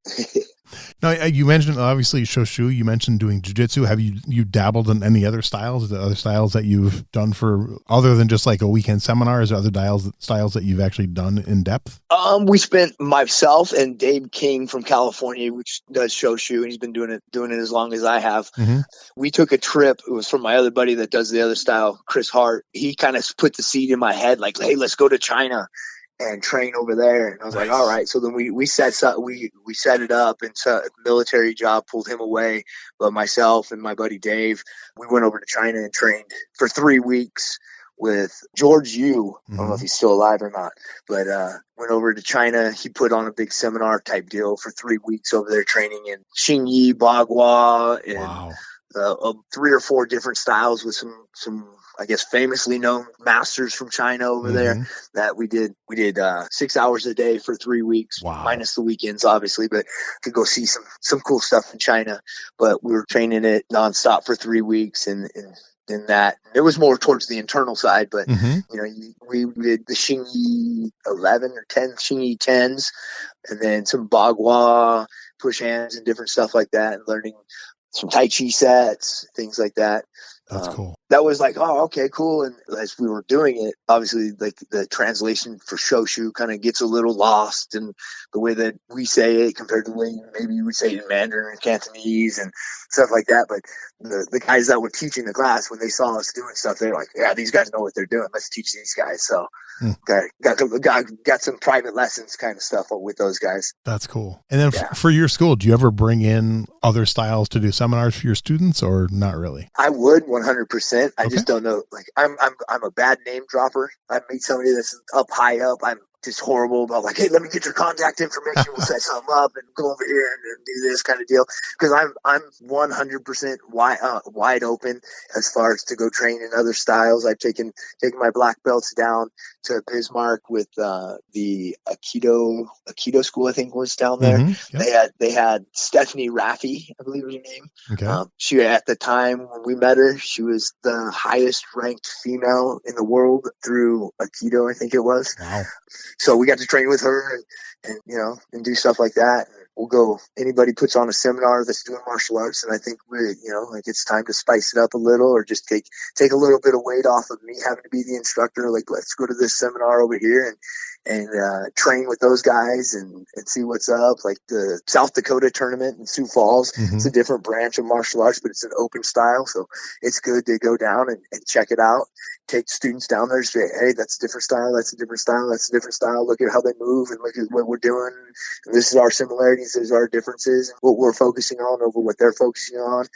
now you mentioned obviously Shoshu. You mentioned doing jiu-jitsu. Have you dabbled in any other styles? The other styles that you've done for other than just like a weekend seminar? Is there other styles that you've actually done in depth? We spent myself and Dave King from California, which does Shoshu, and he's been doing it as long as I have. Mm-hmm. We took a trip. It was from my other buddy that does the other style, Chris Hart. He kind of put the seed in my head, like, hey, let's go to China and train over there. And I was like, all right. So then we set it up, and so military job pulled him away. But myself and my buddy Dave, we went over to China and trained for 3 weeks with George Yu. I don't know if he's still alive or not, but went over to China. He put on a big seminar type deal for 3 weeks over there training in Xingyi, Bagua, and 3 or 4 different styles with some I guess famously known masters from China over there that we did 6 hours a day for 3 weeks, minus the weekends, obviously, but could go see some cool stuff in China. But we were training it nonstop for 3 weeks, and that it was more towards the internal side, but we did the Xingyi 11 or 10 Xingyi 10s, and then some Bagua push hands and different stuff like that, and learning some Tai Chi sets, things like that. That's cool. That was like, oh, okay, cool. And as we were doing it, obviously, like the translation for Shoshu kind of gets a little lost in the way that we say it compared to the way maybe you would say it in Mandarin and Cantonese and stuff like that. But the guys that were teaching the class, when they saw us doing stuff, they're like, yeah, these guys know what they're doing. Let's teach these guys. So got some private lessons kind of stuff with those guys. That's cool. And then for your school, do you ever bring in other styles to do seminars for your students, or not really? I would 100%. I just don't know. Like I'm a bad name dropper. I meet somebody that's up high up. I'm just horrible about like, hey, let me get your contact information. We'll set something up and go over here and do this kind of deal. Because I'm 100% wide open as far as to go train in other styles. I've taken my black belts down to Bismarck with the Aikido school, I think was down there. Mm-hmm. They had Stephanie Raffi, I believe was her name. Okay. She, at the time when we met her, she was the highest ranked female in the world through Aikido, I think it was. Wow. So we got to train with her and do stuff like that. We'll go, anybody puts on a seminar that's doing martial arts, and I think it's time to spice it up a little, or just take a little bit of weight off of me having to be the instructor. Like, let's go to this seminar over here and train with those guys and see what's up. Like the South Dakota tournament in Sioux Falls, it's a different branch of martial arts, but it's an open style. So it's good to go down and check it out. Take students down there and say, hey, that's a different style. That's a different style. That's a different style. Look at how they move and look at what we're doing. And this is our similarities. These are our differences. What we're focusing on over what they're focusing on.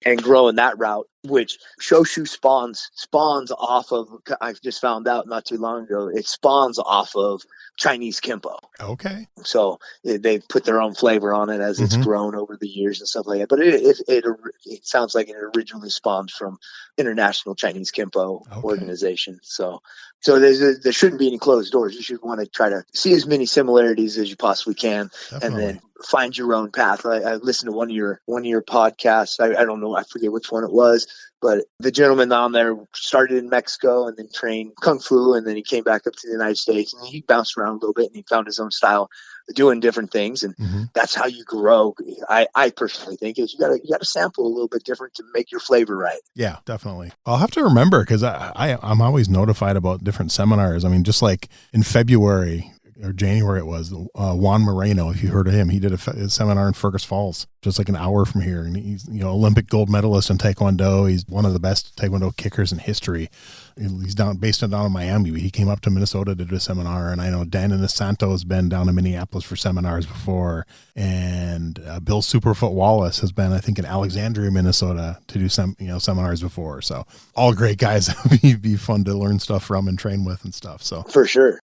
And growing that route, which Shoshu spawns off of, I just found out not too long ago, it spawns off of Chinese Kempo. Okay. So they've put their own flavor on it as it's grown over the years and stuff like that. But it sounds like it originally spawned from International Chinese Kempo organization. So there shouldn't be any closed doors. You should want to try to see as many similarities as you possibly can. Definitely. And then find your own path. I listened to one of your podcasts. I don't know, I forget which one it was, but the gentleman on there started in Mexico and then trained Kung Fu, and then he came back up to the United States and he bounced around a little bit and he found his own style of doing different things, and that's how you grow. I personally think is you gotta sample a little bit different to make your flavor right. Yeah, definitely. I'll have to remember, because I'm always notified about different seminars. I mean, just like in February or January it was, Juan Moreno, if you heard of him, he did a seminar in Fergus Falls, just like an hour from here. And he's, Olympic gold medalist in Taekwondo. He's one of the best Taekwondo kickers in history. He's based down in Miami. He came up to Minnesota to do a seminar. And I know Dan Inosanto has been down in Minneapolis for seminars before. And Bill Superfoot Wallace has been, I think, in Alexandria, Minnesota to do some, seminars before. So all great guys. It'd be fun to learn stuff from and train with and stuff. So for sure.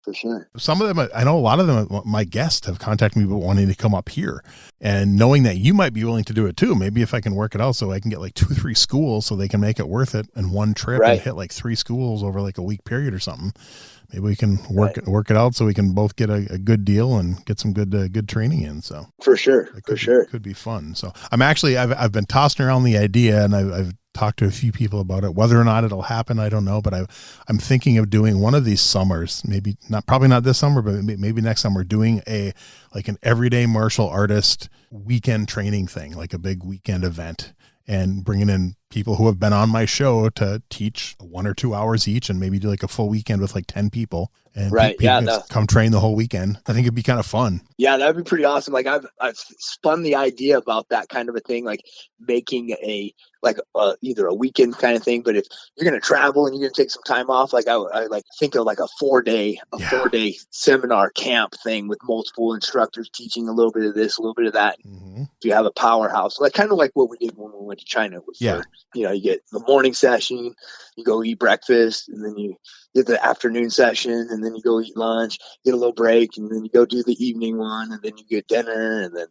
Some of them, I know a lot of them, my guests have contacted me about wanting to come up here, and knowing that you might be willing to do it too. Maybe if I can work it out so I can get like 2-3 schools so they can make it worth it in one trip and hit like 3 schools over like a week period or something. Maybe we can work it out so we can both get a good deal and get some good training in. So for sure, it could be fun. So I've been tossing around the idea, and I've talked to a few people about it. Whether or not it'll happen, I don't know, but I'm thinking of doing one of these summers, probably not this summer, but maybe next summer, doing an everyday martial artist weekend training thing, like a big weekend event, and bringing in people who have been on my show to teach 1 or 2 hours each, and maybe do like a full weekend with like 10 people, and come train the whole weekend. I think it'd be kind of fun. Yeah, that'd be pretty awesome. Like I've spun the idea about that kind of a thing, like making either a weekend kind of thing. But if you're going to travel and you're going to take some time off, like I like think of like a 4-day seminar camp thing with multiple instructors teaching a little bit of this, a little bit of that. If you have a powerhouse, like kind of like what we did when we went to China. You get the morning session, you go eat breakfast, and then you get the afternoon session, and then you go eat lunch, get a little break, and then you go do the evening one, and then you get dinner, and then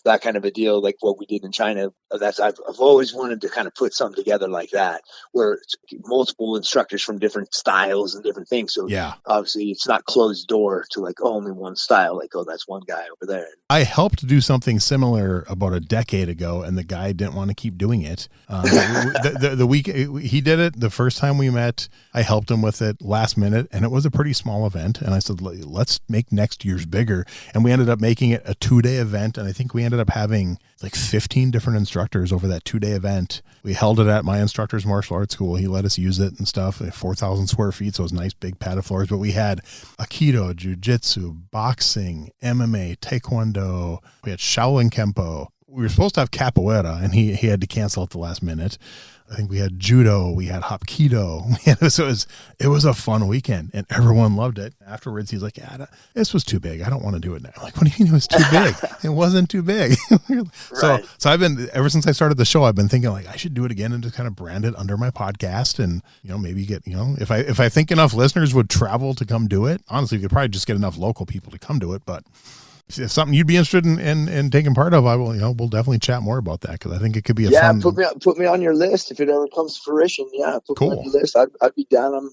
that kind of a deal, like what we did in China. I've always wanted to kind of put something together like that, where it's multiple instructors from different styles and different things. So obviously it's not closed door to like only one style, like, oh, that's one guy over there. I helped do something similar about a decade ago, and the guy didn't want to keep doing it. The week he did it, the first time we met, I helped him with it last minute, and it was a pretty small event. And I said, let's make next year's bigger. And we ended up making it a 2-day event. And I think we ended up having like 15 different instructors over that 2-day event. We held it at my instructor's martial arts school. He let us use it and stuff. 4,000 square feet. So it was nice big padded floors, but we had Aikido, Jiu-Jitsu, boxing, MMA, Taekwondo. We had Shaolin Kempo. We were supposed to have capoeira, and he had to cancel at the last minute. I think we had judo, we had hapkido. So it was a fun weekend, and everyone loved it. Afterwards, he's like, "Yeah, this was too big. I don't want to do it now." I'm like, what do you mean it was too big? It wasn't too big. So I've been, ever since I started the show, I've been thinking like I should do it again and just kind of brand it under my podcast, and maybe get if I think enough listeners would travel to come do it. Honestly, we could probably just get enough local people to come do it, but if something you'd be interested in taking part of, I will, we'll definitely chat more about that, because I think it could be a fun. Put me on your list if it ever comes to fruition. Yeah, put me on your list. I'd be down.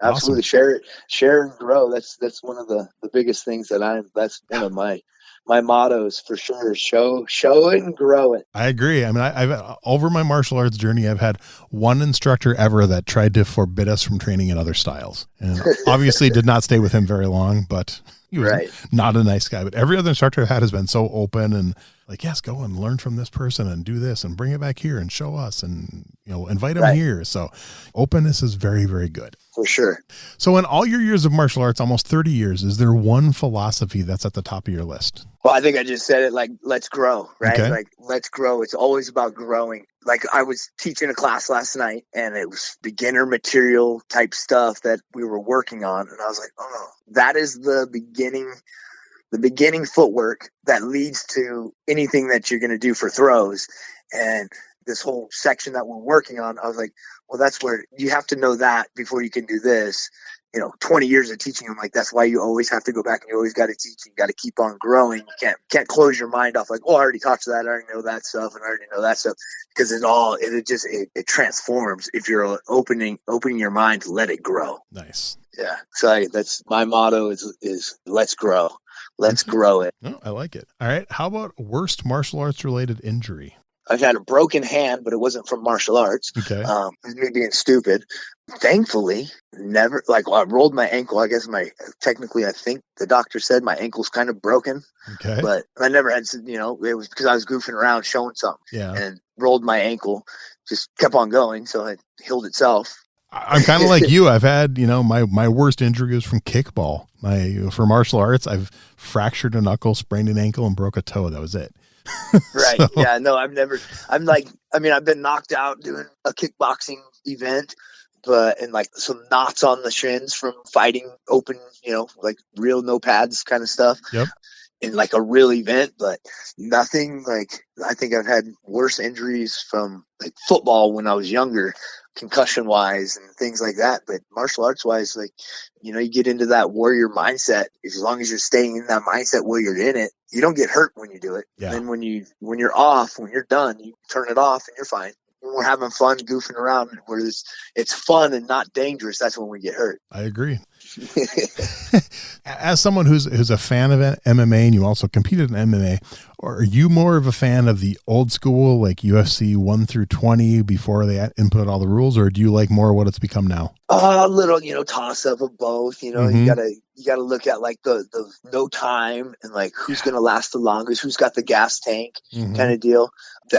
Absolutely. Awesome. Share and grow. That's one of the biggest things that's one of my mottos for sure. Show it and grow it. I agree. I mean, I've over my martial arts journey, I've had one instructor ever that tried to forbid us from training in other styles, and obviously did not stay with him very long, but he was not a nice guy. But every other instructor I've had has been so open and like, yes, go and learn from this person and do this and bring it back here and show us and invite them here. So openness is very, very good. for sure. So in all your years of martial arts, almost 30 years, is there one philosophy that's at the top of your list? Well, I think I just said it, like, let's grow, right? Okay. Like, let's grow. It's always about growing. Like, I was teaching a class last night, and it was beginner material type stuff that we were working on. And I was like, oh, that is the beginning footwork that leads to anything that you're going to do for throws. And this whole section that we're working on, I was like, well, that's where you have to know that before you can do this. 20 years of teaching, I'm like, that's why you always have to go back and you always got to teach. You got to keep on growing. You can't close your mind off like, oh, I already talked to that. I already know that stuff. And I already know that stuff, because it transforms if you're opening your mind to let it grow. Nice. Yeah. So that's my motto is let's grow. Let's grow it. Oh, I like it. All right. How about worst martial arts related injury? I've had a broken hand, but it wasn't from martial arts. Okay. It was me being stupid. Thankfully, never, like, I rolled my ankle. I guess technically, I think the doctor said my ankle's kind of broken. Okay. But I never had, it was because I was goofing around showing something. Yeah. And rolled my ankle, just kept on going. So it healed itself. I'm kind of like you. I've had, my worst injury was from kickball. For martial arts, I've fractured a knuckle, sprained an ankle, and broke a toe. That was it. Right. So, yeah. No, I've been knocked out doing a kickboxing event, and like some knots on the shins from fighting open, like real no pads kind of stuff. Yep. In like a real event, but nothing like, I think I've had worse injuries from like football when I was younger, concussion wise and things like that. But martial arts wise, like, you get into that warrior mindset. As long as you're staying in that mindset while you're in it, you don't get hurt when you do it. Yeah. And when you're off, when you're done, you turn it off and you're fine. When we're having fun goofing around where it's fun and not dangerous, that's when we get hurt. I agree. As someone who's a fan of MMA, and you also competed in MMA, are you more of a fan of the old school, like UFC 1 through 20 before they input all the rules, or do you like more what it's become now? A little, toss up of both. Mm-hmm. You gotta look at like the no time and like who's gonna last the longest, who's got the gas tank kind of deal.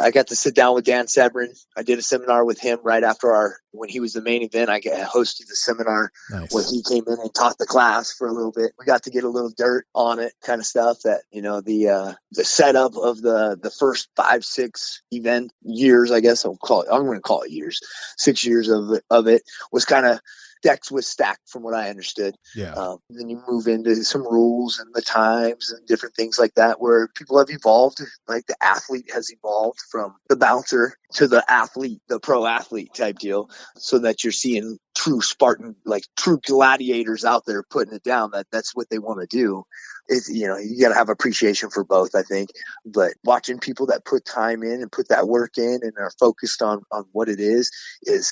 I got to sit down with Dan Severin. I did a seminar with him right after when he was the main event. I hosted the seminar. Nice. Where he came in and taught the class for a little bit. We got to get a little dirt on it, kind of stuff that, the setup of the first 5-6 event years, I guess I'm going to call it years, 6 years of it was kind of, decks was stacked from what I understood. Yeah. Then you move into some rules and the times and different things like that, where people have evolved. Like the athlete has evolved from the bouncer to the athlete, the pro athlete type deal, so that you're seeing true Spartan, like true gladiators out there putting it down. That's what they want to do. You got to have appreciation for both, I think. But watching people that put time in and put that work in and are focused on what it is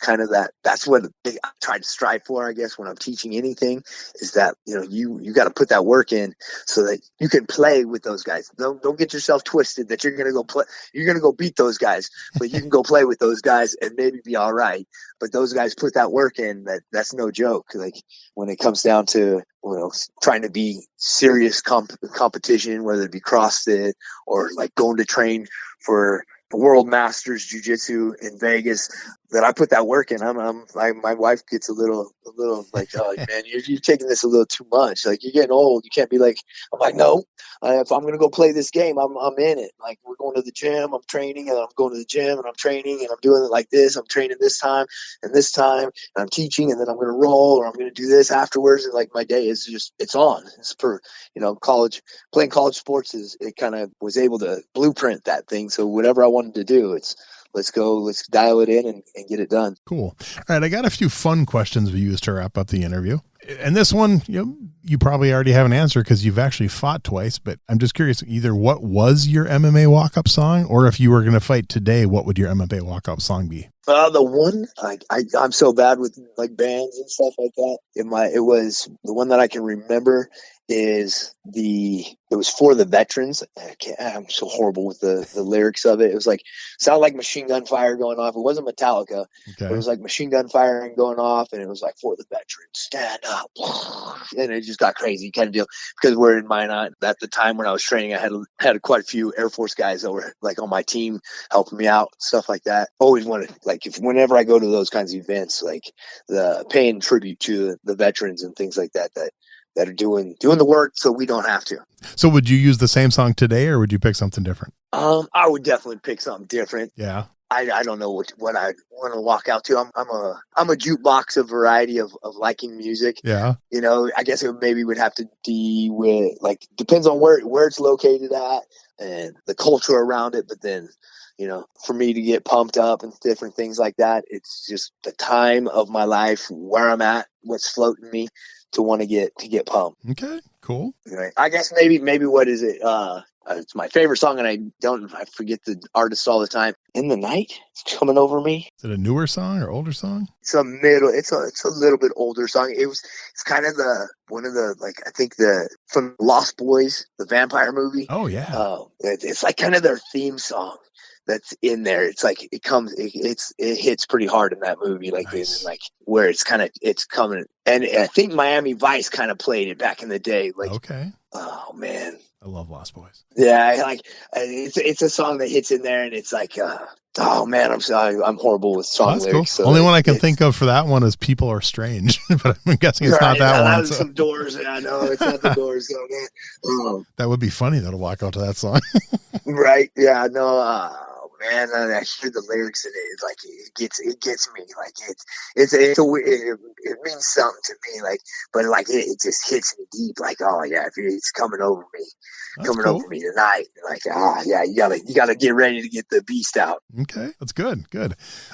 kind of that's what I try to strive for, I guess, when I'm teaching anything, is that, you got to put that work in so that you can play with those guys. Don't get yourself twisted that you're going to go play. You're going to go beat those guys, but you can go play with those guys and maybe be all right. But those guys put that work in, that's no joke. Like when it comes down to, trying to be serious competition, whether it be CrossFit or like going to train for World Masters Jiu-Jitsu in Vegas, that I put that work in. My wife gets a little like, oh man, you're taking this a little too much. Like, you're getting old. You can't be like, I'm like, no, if I'm going to go play this game, I'm in it. Like, we're going to the gym, I'm training, and I'm going to the gym and I'm training and I'm doing it like this. I'm training this time and I'm teaching, and then I'm going to roll, or I'm going to do this afterwards. And like, my day is it's on. It's playing college sports it kind of was able to blueprint that thing. So whatever I wanted to do, let's dial it in and get it done. Cool. All right. I got a few fun questions we used to wrap up the interview. And this one, you probably already have an answer because you've actually fought twice, but I'm just curious, either what was your MMA walk-up song, or if you were going to fight today, what would your MMA walk-up song be? The one, I'm so bad with like bands and stuff like that. It was the one that I can remember it was for the veterans. I'm so horrible with the lyrics of it. It was like, sounded like machine gun fire going off. It wasn't Metallica, but it was like machine gun firing going off, and it was like, for the veterans, stand up. And it just got crazy kind of deal, because we're in Minot. At the time when I was training, I had quite a few Air Force guys that were like on my team helping me out, stuff like that. Always wanted, like, whenever I go to those kinds of events, like the paying tribute to the veterans and things like that are doing the work so we don't have to. So would you use the same song today, or would you pick something different? I would definitely pick something different. Yeah. I don't know what I want to walk out to. I'm a jukebox of variety of liking music. Yeah. You know, I guess it maybe would have to be with, like, depends on where it's located at and the culture around it. But then, you know, for me to get pumped up and different things like that, it's just the time of my life, where I'm at, what's floating me to want to get pumped. Okay, cool. Right. I guess maybe what is it? It's my favorite song, and I forget the artist all the time. In the Night, it's coming over me. Is it a newer song or older song? It's a little bit older song. It's kind of one of the, like, I think from Lost Boys, the vampire movie. Oh yeah. It's like kind of their theme song that's in there. It's like it hits pretty hard in that movie, like nice. Like where it's coming. And I think Miami Vice kind of played it back in the day. Like, okay. Oh man, I love Lost Boys. Yeah, it's a song that hits in there, and it's like, oh man, I'm sorry, I'm horrible with song lyrics. Cool. So only one I can think of for that one is "People Are Strange," but I'm guessing it's not that one. That was some Doors. I know it's not the Doors. So, man. That would be funny though, to walk out to that song. Right? Yeah. No. Man, I hear the lyrics in it. Like it gets me. Like it means something to me. Like, but like it just hits me deep. Like, oh yeah, it's coming over me. That's coming cool. Over me tonight. Like, yeah, you gotta get ready to get the beast out. Okay, that's good.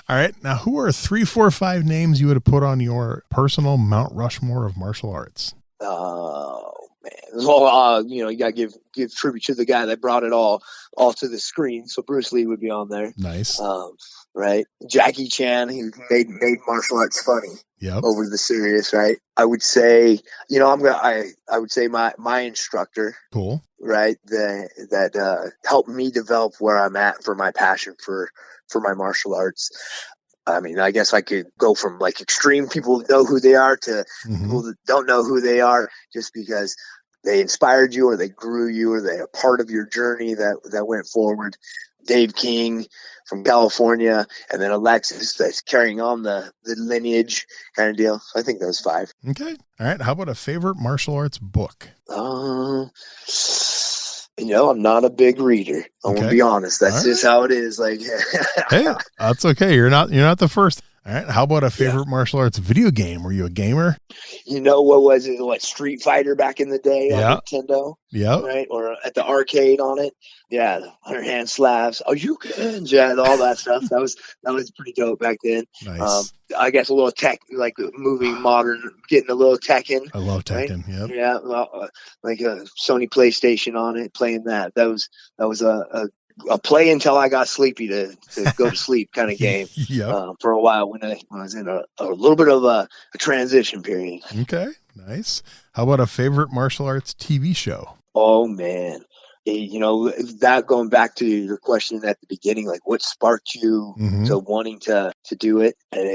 All right, now who are 3, 4, 5 names you would have put on your personal Mount Rushmore of martial arts? Oh man, well, you gotta give tribute to the guy that brought it all to the screen. So Bruce Lee would be on there. Nice. Right. Jackie Chan, who made martial arts funny. Yep. Over the serious, right? I would say, I would say my instructor. Cool. Right. That helped me develop where I'm at for my passion for my martial arts. I mean, I guess I could go from like extreme people know who they are to people that don't know who they are, just because they inspired you or they grew you or they're a part of your journey that went forward. Dave King from California, and then Alexis that's carrying on the lineage kind of deal. So I think those 5. Okay. All right. How about a favorite martial arts book? I'm not a big reader. I'm gonna be honest. That's just how it is. Like, hey, that's okay. You're not the first. All right. How about a favorite martial arts video game? Were you a gamer? What was it? What, Street Fighter back in the day on Nintendo? Yeah. Right. Or at the arcade on it. Yeah. 100 hand slaps. Oh, you can. Yeah. All that stuff. That was pretty dope back then. Nice. I guess a little tech, like moving modern, getting a little Tekken. I love Tekken. Right? Yep. Yeah. Well, like a Sony PlayStation on it, playing that. That was a play until I got sleepy to go to sleep kind of game. For a while when I was in a little bit of a transition period. Okay, nice. How about a favorite martial arts TV show? Oh man, that going back to your question at the beginning, like what sparked you to wanting to do it? And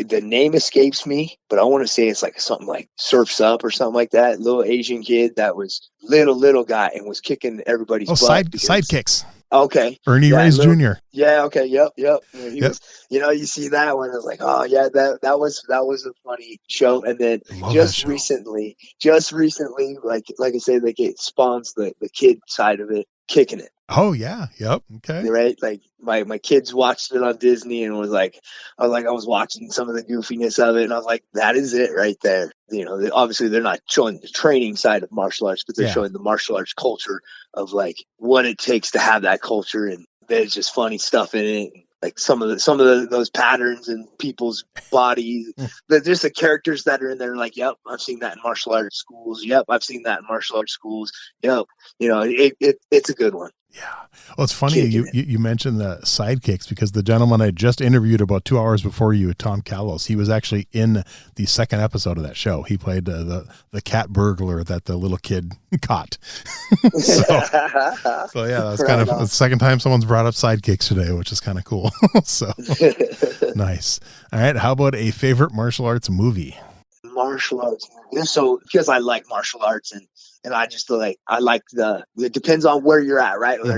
the name escapes me, but I want to say it's like something like Surf's Up or something like that. Little Asian kid that was little guy and was kicking everybody's butt. Sidekicks. Okay. Ernie Reyes Jr. Yeah. Okay. Yep. He was, you see that one. I was like, oh yeah, that was a funny show. And then just recently, like I say, like it spawns the kid side of it, kicking it. Oh yeah. Yep. Okay. Right. Like my kids watched it on Disney and I was watching some of the goofiness of it and I was like, that is it right there. Obviously they're not showing the training side of martial arts, but they're showing the martial arts culture of like what it takes to have that culture. And there's just funny stuff in it. Like some of those patterns in people's bodies, just the characters that are in there. Like, yep, I've seen that in martial arts schools. Yep, I've seen that in martial arts schools. Yep, it's a good one. Yeah. Well, it's funny you mentioned the sidekicks, because the gentleman I just interviewed about 2 hours before you, Tom Callos, he was actually in the second episode of that show. He played the cat burglar that the little kid caught. so yeah, that's kind of the second time someone's brought up sidekicks today, which is kind of cool. So nice. All right. How about a favorite martial arts movie? Martial arts. So because I like martial arts and I just like it depends on where you're at, right? Mm-hmm.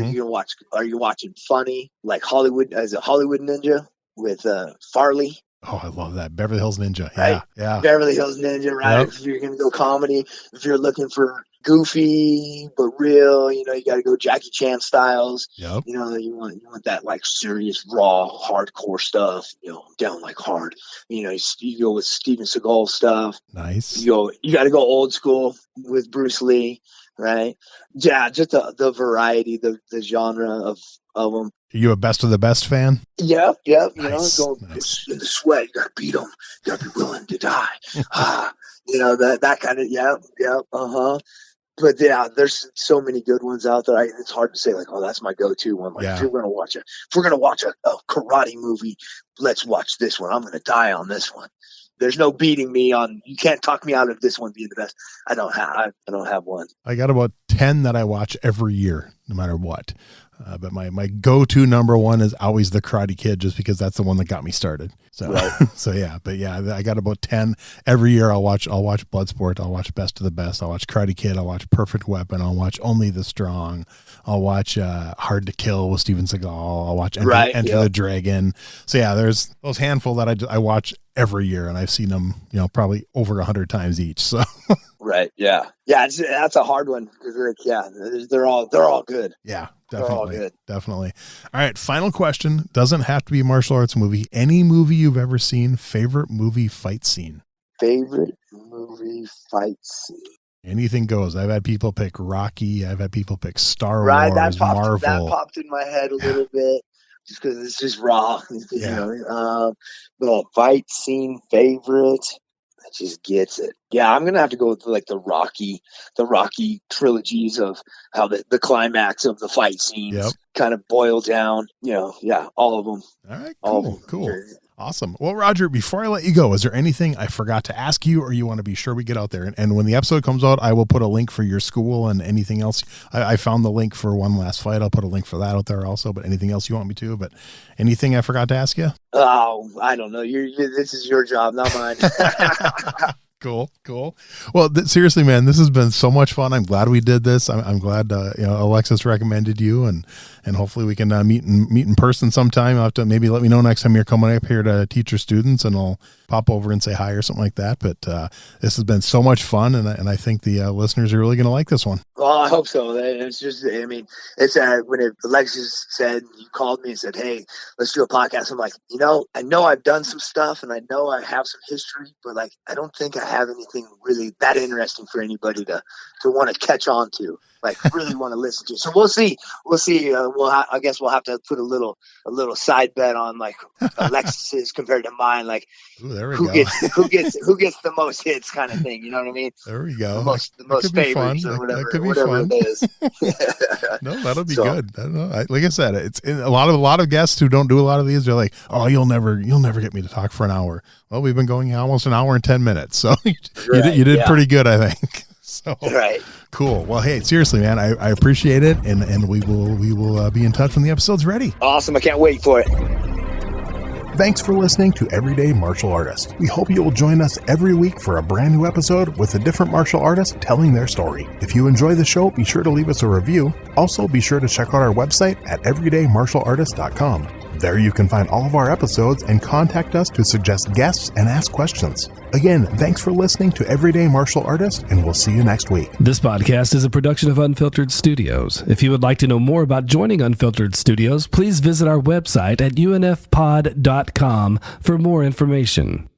Are you watching funny like Hollywood as a Hollywood Ninja with Farley? Oh, I love that. Beverly Hills Ninja. Right? Yeah. Beverly Hills Ninja, right? Yep. If you're gonna go comedy, if you're looking for goofy but real, you got to go Jackie Chan styles. Yep. You want that like serious, raw, hardcore stuff. Down like hard. You go with Steven Seagal stuff. Nice. You got to go old school with Bruce Lee, right? Yeah, just the variety, the genre of them. Are you a best of the best fan? Yep. Nice. Go in the sweat. You got to beat them. You got to be willing to die. That kind of, yep. But yeah, there's so many good ones out there. It's hard to say like, oh, that's my go-to one. Like, if we're gonna watch a karate movie, let's watch this one. I'm gonna die on this one. There's no beating me on. You can't talk me out of this one being the best. I don't have one. I got about 10 that I watch every year, no matter what. But my go-to number one is always the Karate Kid, just because that's the one that got me started. So, right. So yeah, but yeah, I got about 10 every year. I'll watch Bloodsport. I'll watch Best of the Best. I'll watch Karate Kid. I'll watch Perfect Weapon. I'll watch Only the Strong. I'll watch Hard to Kill with Steven Seagal. I'll watch Enter the Dragon. So yeah, there's those handful that I watch every year, and I've seen them, probably over 100 times each. So. Right. Yeah. That's a hard one because they're all good. Yeah, definitely. Definitely. All right. Final question. Doesn't have to be a martial arts movie. Any movie you've ever seen. Favorite movie fight scene. Favorite movie fight scene. Anything goes. I've had people pick Rocky. I've had people pick Star Wars, Marvel. That popped in my head a little bit just because it's just raw. But fight scene favorite. That just gets it. Yeah, I'm gonna have to go with like the Rocky trilogies of how the climax of the fight scenes kind of boil down. All of them. All right, cool. Awesome. Well, Rodger, before I let you go, is there anything I forgot to ask you, or you want to be sure we get out there? And when the episode comes out, I will put a link for your school and anything else. I found the link for One Last Fight. I'll put a link for that out there also, but anything else you want me to? But anything I forgot to ask you? Oh, I don't know. This is your job, not mine. Cool. Well, seriously, man, this has been so much fun. I'm glad we did this. I'm glad Alexis recommended you, and hopefully we can meet in person sometime. I'll have to maybe let me know next time you're coming up here to teach your students, and I'll pop over and say hi or something like that. But this has been so much fun, and I think the listeners are really going to like this one. Well, I hope so. It's just, it's when Alexis said, you called me and said, hey, let's do a podcast. I'm like, I know I've done some stuff and I know I have some history, but like, I don't think I have anything really that interesting for anybody to want to catch on to, like really want to listen to. So we'll see. I guess we'll have to put a little side bet on like Alexis's compared to mine. Like, ooh, there we who go. gets the most hits kind of thing. You know what I mean? There we go. The most favorites or whatever. That could be whatever fun. It is. No, that'll be good. I don't know. Like I said, it's a lot of guests who don't do a lot of these. They're like, oh, you'll never get me to talk for an hour. Well, we've been going almost an hour and 10 minutes, so you did pretty good, I think. So right. Cool. Well, hey, seriously, man, I appreciate it, and we will be in touch when the episode's ready. Awesome. I can't wait for it. Thanks for listening to Everyday Martial Artist. We hope you will join us every week for a brand new episode with a different martial artist telling their story. If you enjoy the show, be sure to leave us a review. Also, be sure to check out our website at everydaymartialartist.com. There you can find all of our episodes and contact us to suggest guests and ask questions. Again, thanks for listening to Everyday Martial Artist, and we'll see you next week. This podcast is a production of Unfiltered Studios. If you would like to know more about joining Unfiltered Studios, please visit our website at unfpod.com for more information.